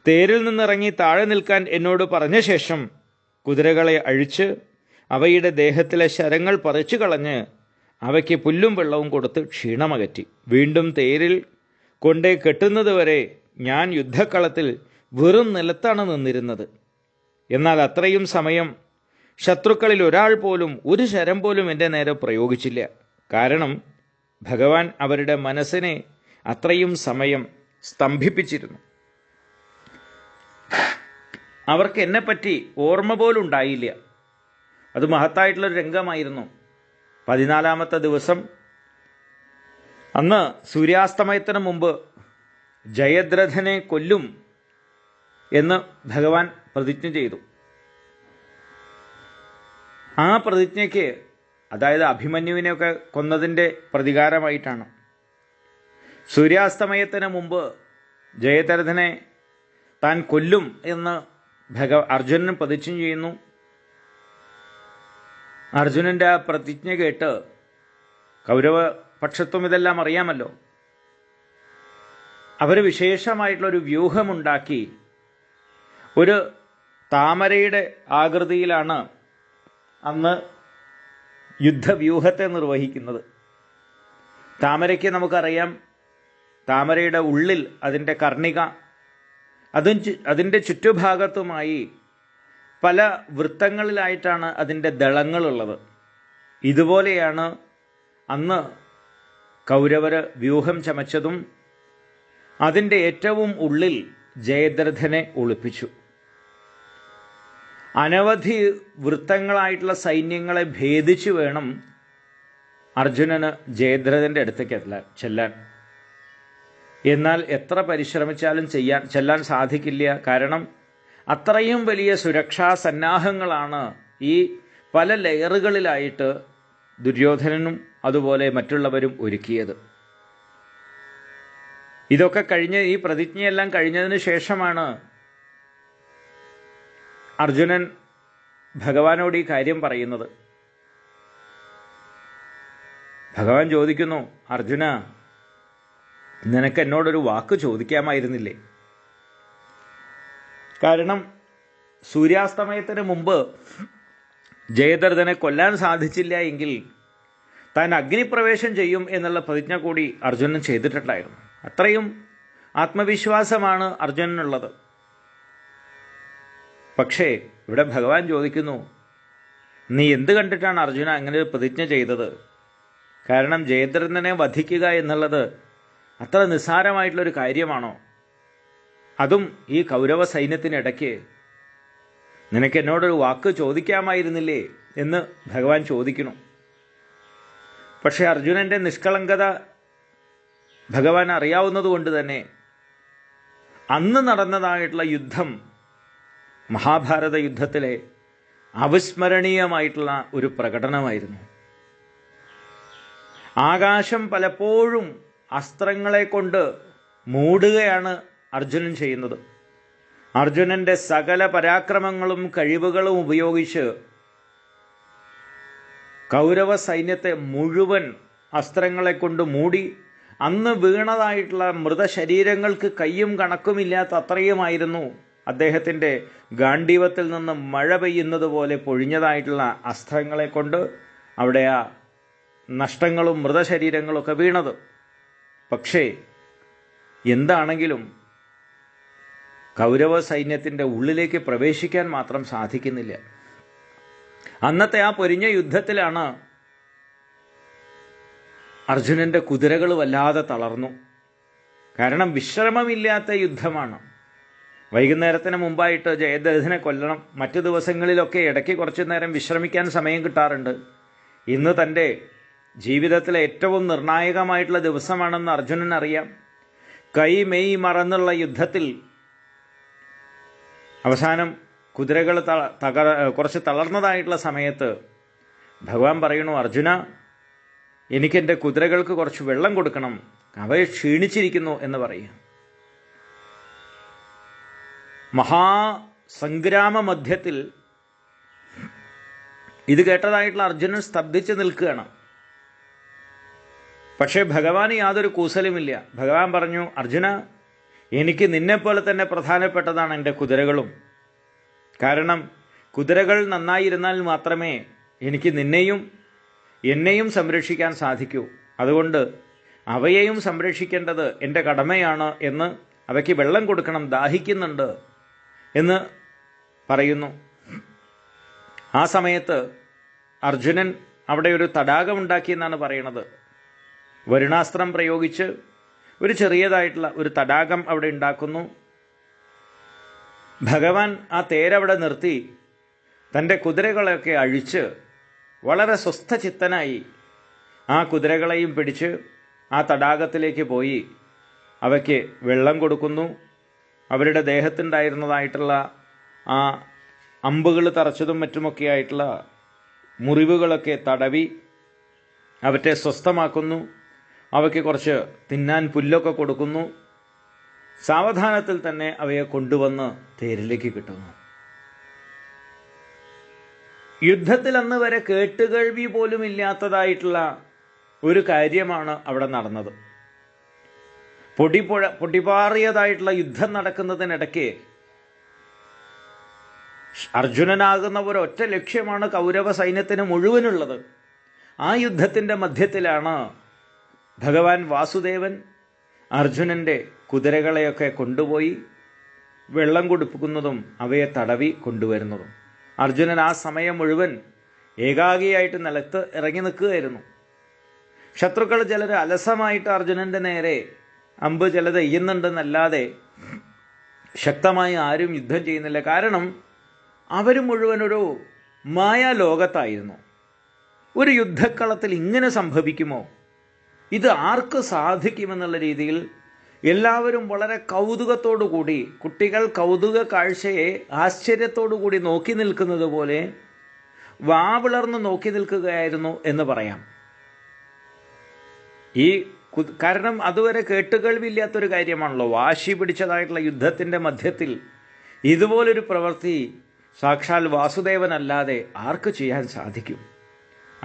തേരിൽ നിന്നിറങ്ങി താഴെ നിൽക്കാൻ എന്നോട് പറഞ്ഞ ശേഷം കുതിരകളെ അഴിച്ച് അവയുടെ ദേഹത്തിലെ ശരങ്ങൾ പറിച്ചു കളഞ്ഞ് അവയ്ക്ക് പുല്ലും വെള്ളവും കൊടുത്ത് ക്ഷീണമകറ്റി വീണ്ടും തേരിൽ കൊണ്ടേ കെട്ടുന്നതുവരെ ഞാൻ യുദ്ധക്കളത്തിൽ വെറും നിലത്താണ് നിന്നിരുന്നത്. എന്നാൽ അത്രയും സമയം ശത്രുക്കളിൽ ഒരാൾ പോലും ഒരു ശരം പോലും എൻ്റെ നേരെ പ്രയോഗിച്ചില്ല. കാരണം ഭഗവാൻ അവരുടെ മനസ്സിനെ അത്രയും സമയം സ്തംഭിപ്പിച്ചിരുന്നു. അവർക്ക് എന്നെപ്പറ്റി ഓർമ്മ പോലും ഉണ്ടായില്ല. അത് മഹത്തായിട്ടുള്ളൊരു രംഗമായിരുന്നു. 14-ാമത്തെ ദിവസം അന്ന് സൂര്യാസ്തമയത്തിന് മുമ്പ് ജയദ്രഥനെ കൊല്ലും എന്ന് ഭഗവാൻ പ്രതിജ്ഞ ചെയ്തു. ആ പ്രതിജ്ഞയ്ക്ക്, അതായത് അഭിമന്യുവിനെയൊക്കെ കൊന്നതിൻ്റെ പ്രതികാരമായിട്ടാണ്, സൂര്യാസ്തമയത്തിന് മുമ്പ് ജയദ്രഥനെ താൻ കൊല്ലും എന്ന് അർജുനൻ പ്രതിജ്ഞ ചെയ്യുന്നു. അർജുനൻ്റെ ആ പ്രതിജ്ഞ കേട്ട് കൗരവ പക്ഷത്വം ഇതെല്ലാം അറിയാമല്ലോ. അവർ വിശേഷമായിട്ടുള്ളൊരു വ്യൂഹമുണ്ടാക്കി ഒരു താമരയുടെ ആകൃതിയിലാണ് അന്ന് യുദ്ധവ്യൂഹത്തെ നിർവഹിക്കുന്നത്. താമരയ്ക്ക് നമുക്കറിയാം, താമരയുടെ ഉള്ളിൽ അതിൻ്റെ കർണിക, അതിൻ്റെ ചുറ്റുഭാഗത്തുമായി പല വൃത്തങ്ങളിലായിട്ടാണ് അതിൻ്റെ ദളങ്ങളുള്ളത്. ഇതുപോലെയാണ് അന്ന് കൗരവർ വ്യൂഹം ചമച്ചതും അതിൻ്റെ ഏറ്റവും ഉള്ളിൽ ജയദ്രഥനെ ഒളിപ്പിച്ചു. അനവധി വൃത്തങ്ങളായിട്ടുള്ള സൈന്യങ്ങളെ ഭേദിച്ചു വേണം അർജുനന് ജയദ്രഥൻ്റെ അടുത്തേക്ക് ചെല്ലാൻ. എന്നാൽ എത്ര പരിശ്രമിച്ചാലും ചെല്ലാൻ സാധിക്കില്ല. കാരണം അത്രയും വലിയ സുരക്ഷാ സന്നാഹങ്ങളാണ് ഈ പല ലെയറുകളിലായിട്ട് ദുര്യോധനനും അതുപോലെ മറ്റുള്ളവരും ഒരുക്കിയത്. ഇതൊക്കെ കഴിഞ്ഞ്, ഈ പ്രതിജ്ഞയെല്ലാം കഴിഞ്ഞതിന് ശേഷമാണ് അർജുനൻ ഭഗവാനോട് ഈ കാര്യം പറയുന്നത്. ഭഗവാൻ ചോദിക്കുന്നു, അർജുന, നിനക്ക് എന്നോടൊരു വാക്ക് ചോദിക്കാമായിരുന്നില്ലേ? കാരണം സൂര്യാസ്തമയത്തിന് മുമ്പ് ജയദ്രഥനെ കൊല്ലാൻ സാധിച്ചില്ല എങ്കിൽ താൻ അഗ്നിപ്രവേശം ചെയ്യും എന്നുള്ള പ്രതിജ്ഞ കൂടി അർജുനൻ ചെയ്തിട്ടുണ്ടായിരുന്നു. അത്രയും ആത്മവിശ്വാസമാണ് അർജുനനുള്ളത്. പക്ഷേ ഇവിടെ ഭഗവാൻ ചോദിക്കുന്നു, നീ എന്ത് കണ്ടിട്ടാണ് അർജുന അങ്ങനെ ഒരു പ്രതിജ്ഞ ചെയ്തത്? കാരണം ജയദ്രഥനെ വധിക്കുക എന്നുള്ളത് അത്ര നിസ്സാരമായിട്ടുള്ളൊരു കാര്യമാണോ? അതും ഈ കൗരവ സൈന്യത്തിനിടയ്ക്ക് നിനക്ക് എന്നോടൊരു വാക്ക് ചോദിക്കാമായിരുന്നില്ലേ എന്ന് ഭഗവാൻ ചോദിക്കുന്നു. പക്ഷേ അർജുനൻ്റെ നിഷ്കളങ്കത ഭഗവാൻ അറിയാവുന്നതുകൊണ്ട് തന്നെ അന്ന് നടന്നതായിട്ടുള്ള യുദ്ധം മഹാഭാരത യുദ്ധത്തിലെ അവിസ്മരണീയമായിട്ടുള്ള ഒരു പ്രകടനമായിരുന്നു. ആകാശം പലപ്പോഴും അസ്ത്രങ്ങളെ കൊണ്ട് മൂടുകയാണ് അർജുനൻ ചെയ്യുന്നത്. അർജുനൻ്റെ സകല പരാക്രമങ്ങളും കഴിവുകളും ഉപയോഗിച്ച് കൗരവ സൈന്യത്തെ മുഴുവൻ അസ്ത്രങ്ങളെ കൊണ്ട് മൂടി അന്ന് വീണതായിട്ടുള്ള മൃതശരീരങ്ങൾക്ക് കയ്യും കണക്കുമില്ലാത്ത അത്രയുമായിരുന്നു അദ്ദേഹത്തിൻ്റെ ഗാണ്ഡീവത്തിൽ നിന്ന് മഴ പെയ്യുന്നത് പോലെ പൊഴിഞ്ഞതായിട്ടുള്ള അസ്ത്രങ്ങളെ കൊണ്ട് അവിടെ ആ നഷ്ടങ്ങളും മൃതശരീരങ്ങളൊക്കെ വീണത്. പക്ഷേ എന്താണെങ്കിലും കൗരവ സൈന്യത്തിൻ്റെ ഉള്ളിലേക്ക് പ്രവേശിക്കാൻ മാത്രം സാധിക്കുന്നില്ല. അന്നത്തെ ആ പൊരിഞ്ഞ യുദ്ധത്തിലാണ് അർജുനൻ്റെ കുതിരകൾ വല്ലാതെ തളർന്നു. കാരണം വിശ്രമമില്ലാത്ത യുദ്ധമാണ്. വൈകുന്നേരത്തിന് മുമ്പായിട്ട് ജയദ്രഥനെ കൊല്ലണം. മറ്റു ദിവസങ്ങളിലൊക്കെ ഇടയ്ക്ക് കുറച്ചു നേരം വിശ്രമിക്കാൻ സമയം കിട്ടാറുണ്ട്. ഇന്ന് തൻ്റെ ജീവിതത്തിലെ ഏറ്റവും നിർണായകമായിട്ടുള്ള ദിവസമാണെന്ന് അർജുനൻ അറിയാം. കൈ മെയ് മറന്നുള്ള യുദ്ധത്തിൽ അവസാനം കുതിരകൾ കുറച്ച് തളർന്നതായിട്ടുള്ള സമയത്ത് ഭഗവാൻ പറയണു, അർജുന, എനിക്കെൻ്റെ കുതിരകൾക്ക് കുറച്ച് വെള്ളം കൊടുക്കണം. അവയെ ക്ഷീണിച്ചിരിക്കുന്നു എന്ന് പറയുക. മഹാസംഗ്രാമ മധ്യത്തിൽ ഇത് കേട്ടതായിട്ടുള്ള അർജുനൻ സ്തബ്ധിച്ച് നിൽക്കുകയാണ്. പക്ഷേ ഭഗവാന് യാതൊരു കൂസലുമില്ല. ഭഗവാൻ പറഞ്ഞു, അർജുന, എനിക്ക് നിന്നെപ്പോലെ തന്നെ പ്രധാനപ്പെട്ടതാണ് എൻ്റെ കുതിരകളും. കാരണം കുതിരകൾ നന്നായിരുന്നാൽ മാത്രമേ എനിക്ക് നിന്നെയും എന്നെയും സംരക്ഷിക്കാൻ സാധിക്കൂ. അതുകൊണ്ട് അവയെയും സംരക്ഷിക്കേണ്ടത് എൻ്റെ കടമയാണ് എന്ന്, അവയ്ക്ക് വെള്ളം കൊടുക്കണം, ദാഹിക്കുന്നുണ്ട് എന്ന് പറയുന്നു. ആ സമയത്ത് അർജുനൻ അവിടെ ഒരു തടാകമുണ്ടാക്കിയെന്നാണ് പറയണത്. വരുണാസ്ത്രം പ്രയോഗിച്ച് ഒരു ചെറിയതായിട്ടുള്ള ഒരു തടാകം അവിടെ ഉണ്ടാക്കുന്നു. ഭഗവാൻ ആ തേരവിടെ നിർത്തി തൻ്റെ കുതിരകളെയൊക്കെ അഴിച്ച് വളരെ സ്വസ്ഥചിത്തനായി ആ കുതിരകളെയും പിടിച്ച് ആ തടാകത്തിലേക്ക് പോയി അവയ്ക്ക് വെള്ളം കൊടുക്കുന്നു. അവരുടെ ദേഹത്തുണ്ടായിരുന്നതായിട്ടുള്ള ആ അമ്പുകൾ തറച്ചതും മറ്റുമൊക്കെ ആയിട്ടുള്ള മുറിവുകളൊക്കെ തടവി അവറ്റെ സ്വസ്ഥമാക്കുന്നു. അവയ്ക്ക് കുറച്ച് തിന്നാൻ പുല്ലൊക്കെ കൊടുക്കുന്നു. സാവധാനത്തിൽ തന്നെ അവയെ കൊണ്ടുവന്ന് തേരിലേക്ക് കിട്ടുന്നു. യുദ്ധത്തിൽ അന്ന് വരെ കേട്ടുകേൾവി പോലും ഇല്ലാത്തതായിട്ടുള്ള ഒരു കാര്യമാണ് അവിടെ നടന്നത്. പൊടിപാറിയതായിട്ടുള്ള യുദ്ധം നടക്കുന്നതിനിടയ്ക്ക് അർജുനനാകുന്ന ഒരൊറ്റ ലക്ഷ്യമാണ് കൗരവ സൈന്യത്തിന് മുഴുവനുള്ളത്. ആ യുദ്ധത്തിൻ്റെ മധ്യത്തിലാണ് ഭഗവാൻ വാസുദേവൻ അർജുനൻ്റെ കുതിരകളെയൊക്കെ കൊണ്ടുപോയി വെള്ളം കൊടുക്കുന്നതും അവയെ തടവി കൊണ്ടുവരുന്നതും. അർജുനൻ ആ സമയം മുഴുവൻ ഏകാഗിയായിട്ട് നിലത്ത് ഇറങ്ങി നിൽക്കുകയായിരുന്നു. ശത്രുക്കൾ ചിലർ അലസമായിട്ട് അർജുനൻ്റെ നേരെ അമ്പ് ചിലത് എയ്യുന്നുണ്ടെന്നല്ലാതെ ശക്തമായി ആരും യുദ്ധം ചെയ്യുന്നില്ല. കാരണം അവർ മുഴുവനൊരു മായാലോകത്തായിരുന്നു. ഒരു യുദ്ധക്കളത്തിൽ ഇങ്ങനെ സംഭവിക്കുമോ, ഇത് ആർക്ക് സാധിക്കുമെന്നുള്ള രീതിയിൽ എല്ലാവരും വളരെ കൗതുകത്തോടു കൂടി, കുട്ടികൾ കൗതുക കാഴ്ചയെ ആശ്ചര്യത്തോടു കൂടി നോക്കി നിൽക്കുന്നത് പോലെ വാവിളർന്ന് നോക്കി നിൽക്കുകയായിരുന്നു എന്ന് പറയാം. കാരണം അതുവരെ കേട്ടുകേൾവില്ലാത്തൊരു കാര്യമാണല്ലോ. വാശി പിടിച്ചതായിട്ടുള്ള യുദ്ധത്തിൻ്റെ മധ്യത്തിൽ ഇതുപോലൊരു പ്രവൃത്തി സാക്ഷാൽ വാസുദേവനല്ലാതെ ആർക്ക് ചെയ്യാൻ സാധിക്കും?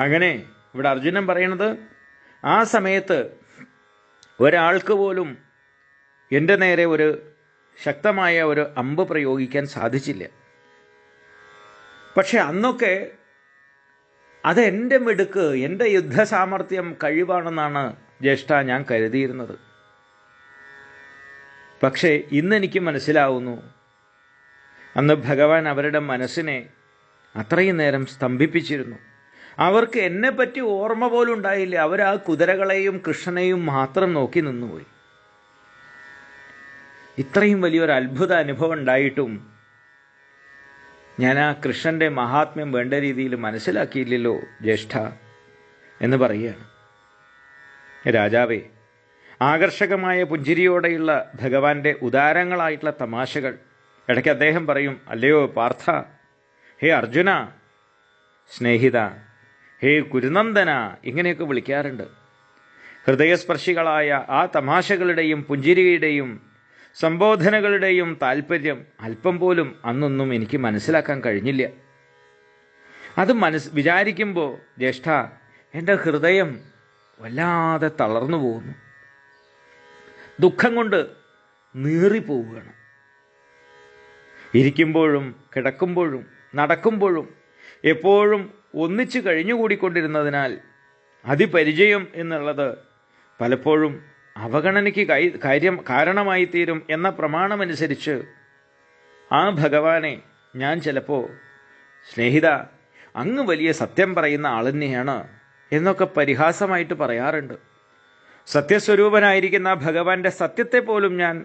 അങ്ങനെ ഇവിടെ അർജുനൻ പറയണത്, ആ സമയത്ത് ഒരാൾക്ക് പോലും എൻ്റെ നേരെ ഒരു ശക്തമായ ഒരു അമ്പ് പ്രയോഗിക്കാൻ സാധിച്ചില്ല. പക്ഷെ അന്നൊക്കെ അതെൻ്റെ മിടുക്ക്, എൻ്റെ യുദ്ധസാമർഥ്യം, കഴിവാണെന്നാണ് ജ്യേഷ്ഠ ഞാൻ കരുതിയിരുന്നത്. പക്ഷേ ഇന്നെനിക്ക് മനസ്സിലാവുന്നു, അന്ന് ഭഗവാൻ അവരുടെ മനസ്സിനെ അത്രയും നേരം സ്തംഭിപ്പിച്ചിരുന്നു. അവർക്ക് എന്നെപ്പറ്റി ഓർമ്മ പോലും ഉണ്ടായില്ല. അവർ ആ കുതിരകളെയും കൃഷ്ണനെയും മാത്രം നോക്കി നിന്നുപോയി. ഇത്രയും വലിയൊരു അത്ഭുത അനുഭവം ഉണ്ടായിട്ടും ഞാൻ ആ കൃഷ്ണൻ്റെ മഹാത്മ്യം വേണ്ട രീതിയിൽ മനസ്സിലാക്കിയില്ലല്ലോ ജ്യേഷ്ഠ എന്ന് പറയുകയാണ്. രാജാവേ, ആകർഷകമായ പുഞ്ചിരിയോടെയുള്ള ഭഗവാന്റെ ഉദാരങ്ങളായിട്ടുള്ള തമാശകൾ. ഇടയ്ക്ക് അദ്ദേഹം പറയും, അല്ലയോ പാർത്ഥ, ഹേ അർജുന, സ്നേഹിത, ഹേ കുരുനന്ദന, ഇങ്ങനെയൊക്കെ വിളിക്കാറുണ്ട്. ഹൃദയസ്പർശികളായ ആ തമാശകളുടെയും പുഞ്ചിരിയുടെയും സംബോധനകളുടെയും താല്പര്യം അല്പം പോലും അന്നൊന്നും എനിക്ക് മനസ്സിലാക്കാൻ കഴിഞ്ഞില്ല. അത് വിചാരിക്കുമ്പോൾ ജ്യേഷ്ഠ, എൻ്റെ ഹൃദയം വല്ലാതെ തളർന്നു പോകുന്നു. ദുഃഖം കൊണ്ട് നീറിപ്പോവുകയാണ്. ഇരിക്കുമ്പോഴും കിടക്കുമ്പോഴും നടക്കുമ്പോഴും എപ്പോഴും ഒന്നിച്ച് കഴിഞ്ഞുകൂടിക്കൊണ്ടിരുന്നതിനാൽ അതിപരിചയം എന്നുള്ളത് പലപ്പോഴും അവഗണനയ്ക്ക് കാരണമായി തീരും എന്ന പ്രമാണമനുസരിച്ച് ആ ഭഗവാനെ ഞാൻ ചിലപ്പോൾ, സ്നേഹിത, അങ്ങ് വലിയ സത്യം പറയുന്ന ആൾ തന്നെയാണ് എന്നൊക്കെ പരിഹാസമായിട്ട് പറയാറുണ്ട്. സത്യസ്വരൂപനായിരിക്കുന്ന ഭഗവാന്റെ സത്യത്തെ പോലും ഞാൻ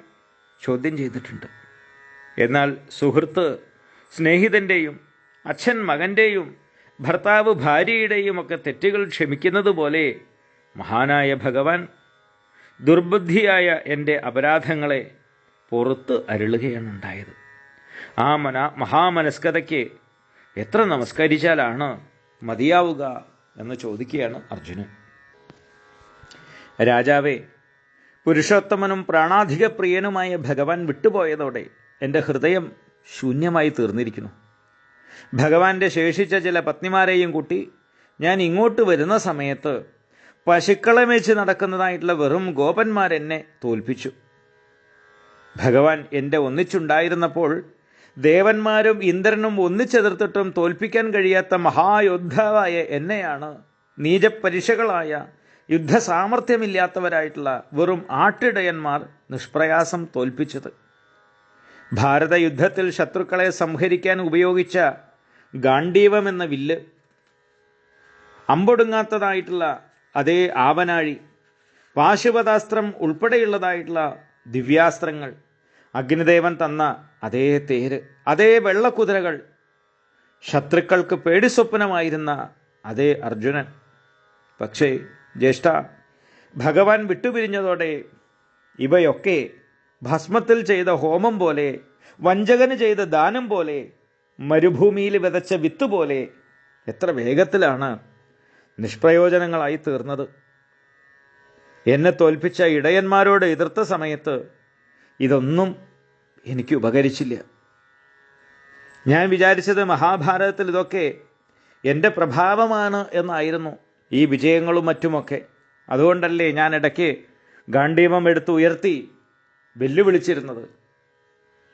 ചോദ്യം ചെയ്തിട്ടുണ്ട്. എന്നാൽ സുഹൃത്ത് സ്നേഹിതൻ്റെയും അച്ഛൻ മകൻ്റെയും ഭർത്താവ് ഭാര്യയുടെയും ഒക്കെ തെറ്റുകൾ ക്ഷമിക്കുന്നത് പോലെ മഹാനായ ഭഗവാൻ ദുർബുദ്ധിയായ എൻ്റെ അപരാധങ്ങളെ പുറത്ത് അരുളുകയാണ് ഉണ്ടായത്. ആ മഹാമനസ്കതയ്ക്ക് എത്ര നമസ്കരിച്ചാലാണ് മതിയാവുക എന്ന് ചോദിക്കുകയാണ് അർജുനൻ. രാജാവേ, പുരുഷോത്തമനും പ്രാണാധിക പ്രിയനുമായ ഭഗവാൻ വിട്ടുപോയതോടെ എൻ്റെ ഹൃദയം ശൂന്യമായി തീർന്നിരിക്കുന്നു. ഭഗവാന്റെ ശേഷിച്ച ചില പത്നിമാരെയും കൂട്ടി ഞാൻ ഇങ്ങോട്ട് വരുന്ന സമയത്ത് പശുക്കളെ മേച്ച് നടക്കുന്നതായിട്ടുള്ള വെറും ഗോപന്മാരെന്നെ തോൽപ്പിച്ചു. ഭഗവാൻ എൻ്റെ ഒന്നിച്ചുണ്ടായിരുന്നപ്പോൾ ദേവന്മാരും ഇന്ദ്രനും ഒന്നിച്ചെതിർത്തിട്ടും തോൽപ്പിക്കാൻ കഴിയാത്ത മഹായോദ്ധാവായ എന്നെയാണ് നീചപരിശകളായ യുദ്ധസാമർഥ്യമില്ലാത്തവരായിട്ടുള്ള വെറും ആട്ടിടയന്മാർ നിഷ്പ്രയാസം തോൽപ്പിച്ചത്. ഭാരതയുദ്ധത്തിൽ ശത്രുക്കളെ സംഹരിക്കാൻ ഉപയോഗിച്ച ഗാണ്ഡീവം എന്ന വില്ല്, അമ്പൊടുങ്ങാത്തതായിട്ടുള്ള അതേ ആവനാഴി, പാശുപതാസ്ത്രം ഉൾപ്പെടെയുള്ളതായിട്ടുള്ള ദിവ്യാസ്ത്രങ്ങൾ, അഗ്നിദേവൻ തന്ന അതേ തേര്, അതേ വെള്ളക്കുതിരകൾ, ശത്രുക്കൾക്ക് പേടിസ്വപ്നമായിരുന്ന അതേ അർജുനൻ. പക്ഷേ ജ്യേഷ്ഠ, ഭഗവാൻ വിട്ടുപിരിഞ്ഞതോടെ ഇവയൊക്കെ ഭസ്മത്തിൽ ചെയ്ത ഹോമം പോലെ, വഞ്ചകന് ചെയ്ത ദാനം പോലെ, മരുഭൂമിയിൽ വിതച്ച വിത്ത് പോലെ എത്ര വേഗത്തിലാണ് നിഷ്പ്രയോജനങ്ങളായി തീർന്നത്. എന്നെ തോൽപ്പിച്ച ഇടയന്മാരോട് എതിർത്ത സമയത്ത് ഇതൊന്നും എനിക്ക് ഉപകരിച്ചില്ല. ഞാൻ വിചാരിച്ചത് മഹാഭാരതത്തിൽ ഇതൊക്കെ എൻ്റെ പ്രഭാവമാണ് എന്നായിരുന്നു, ഈ വിജയങ്ങളും മറ്റുമൊക്കെ. അതുകൊണ്ടല്ലേ ഞാൻ ഇടയ്ക്ക് ഗാണ്ഡീവം എടുത്ത് ഉയർത്തി വെല്ലുവിളിച്ചിരുന്നത്.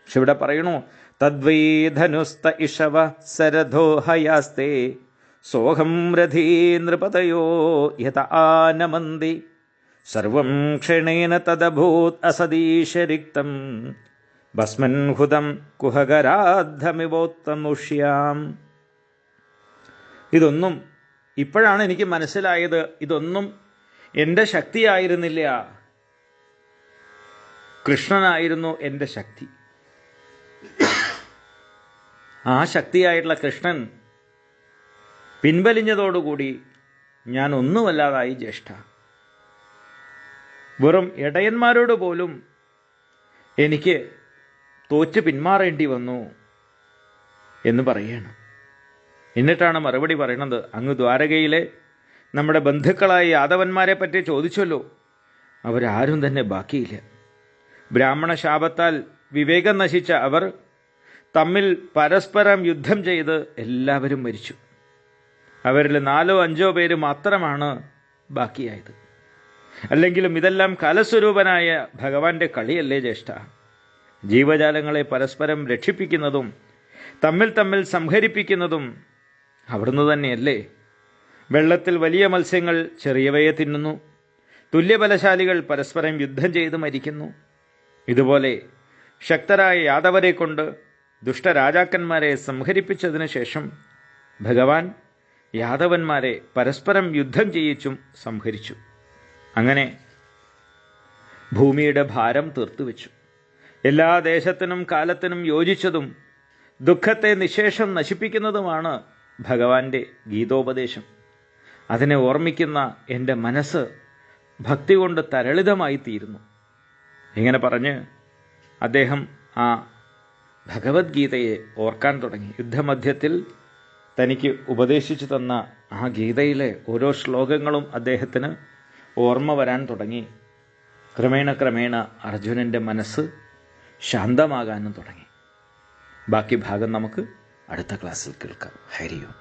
പക്ഷെ ഇവിടെ പറയണു, തദ്വൈ ധനുസ്ത ഇഷവ സരഥോ ഹയാസ്തേ സോഹം രഥീ നൃപതയോ യത ആനമന്തി സർവം ക്ഷണേന തദഭൂത് അസദീശരിക്തം ഭസ്മൻ ഹുതം കുഹകരാദ്ധമിവോത്തമുഷ്യാം. ഇതൊന്നും ഇപ്പോഴാണ് എനിക്ക് മനസ്സിലായത്, ഇതൊന്നും എൻ്റെ ശക്തിയായിരുന്നില്ല, കൃഷ്ണനായിരുന്നു എൻ്റെ ശക്തി. ആ ശക്തിയായിട്ടുള്ള കൃഷ്ണൻ പിൻവലിഞ്ഞതോടുകൂടി ഞാൻ ഒന്നുമല്ലാതായി ജ്യേഷ്ഠ. വെറും ഇടയന്മാരോട് പോലും എനിക്ക് തോറ്റ് പിന്മാറേണ്ടി വന്നു എന്ന് പറയുകയാണ്. എന്നിട്ടാണ് മറുപടി പറയണത്, അങ്ങ് ദ്വാരകയിലെ നമ്മുടെ ബന്ധുക്കളായ യാദവന്മാരെ പറ്റി ചോദിച്ചല്ലോ, അവരാരും തന്നെ ബാക്കിയില്ല. ബ്രാഹ്മണ ശാപത്താൽ വിവേകം നശിച്ച അവർ തമ്മിൽ പരസ്പരം യുദ്ധം ചെയ്ത് എല്ലാവരും മരിച്ചു. അവരിൽ 4-5 പേര് മാത്രമാണ് ബാക്കിയായത്. അല്ലെങ്കിലും ഇതെല്ലാം കാലസ്വരൂപനായ ഭഗവാന്റെ കളിയല്ലേ ജ്യേഷ്ഠ? ജീവജാലങ്ങളെ പരസ്പരം രക്ഷിപ്പിക്കുന്നതും തമ്മിൽ തമ്മിൽ സംഹരിപ്പിക്കുന്നതും അവിടുന്ന് തന്നെയല്ലേ? വെള്ളത്തിൽ വലിയ മത്സ്യങ്ങൾ ചെറിയവയെ തിന്നുന്നു, തുല്യബലശാലികൾ പരസ്പരം യുദ്ധം ചെയ്ത് മരിക്കുന്നു. ഇതുപോലെ ശക്തരായ യാദവരെ കൊണ്ട് ദുഷ്ടരാജാക്കന്മാരെ സംഹരിപ്പിച്ചതിന് ശേഷം ഭഗവാൻ യാദവന്മാരെ പരസ്പരം യുദ്ധം ചെയ്യിച്ചും സംഹരിച്ചു. അങ്ങനെ ഭൂമിയുടെ ഭാരം തീർത്തുവെച്ചു. എല്ലാ ദേശത്തിനും കാലത്തിനും യോജിച്ചതും ദുഃഖത്തെ നിശേഷം നശിപ്പിക്കുന്നതുമാണ് ഭഗവാന്റെ ഗീതോപദേശം. അതിനെ ഓർമ്മിക്കുന്ന എൻ്റെ മനസ്സ് ഭക്തി കൊണ്ട് തരളിതമായി തീരുന്നു. ഇങ്ങനെ പറഞ്ഞ് അദ്ദേഹം ആ ഭഗവത്ഗീതയെ ഓർക്കാൻ തുടങ്ങി. യുദ്ധമധ്യത്തിൽ തനിക്ക് ഉപദേശിച്ചു തന്ന ആ ഗീതയിലെ ഓരോ ശ്ലോകങ്ങളും അദ്ദേഹത്തിന് ഓർമ്മ വരാൻ തുടങ്ങി. ക്രമേണ ക്രമേണ അർജുനൻ്റെ മനസ്സ് ശാന്തമാകാനും തുടങ്ങി. ബാക്കി ഭാഗം നമുക്ക് അടുത്ത ക്ലാസ്സിൽ കേൾക്കാം. ഹരിയോം.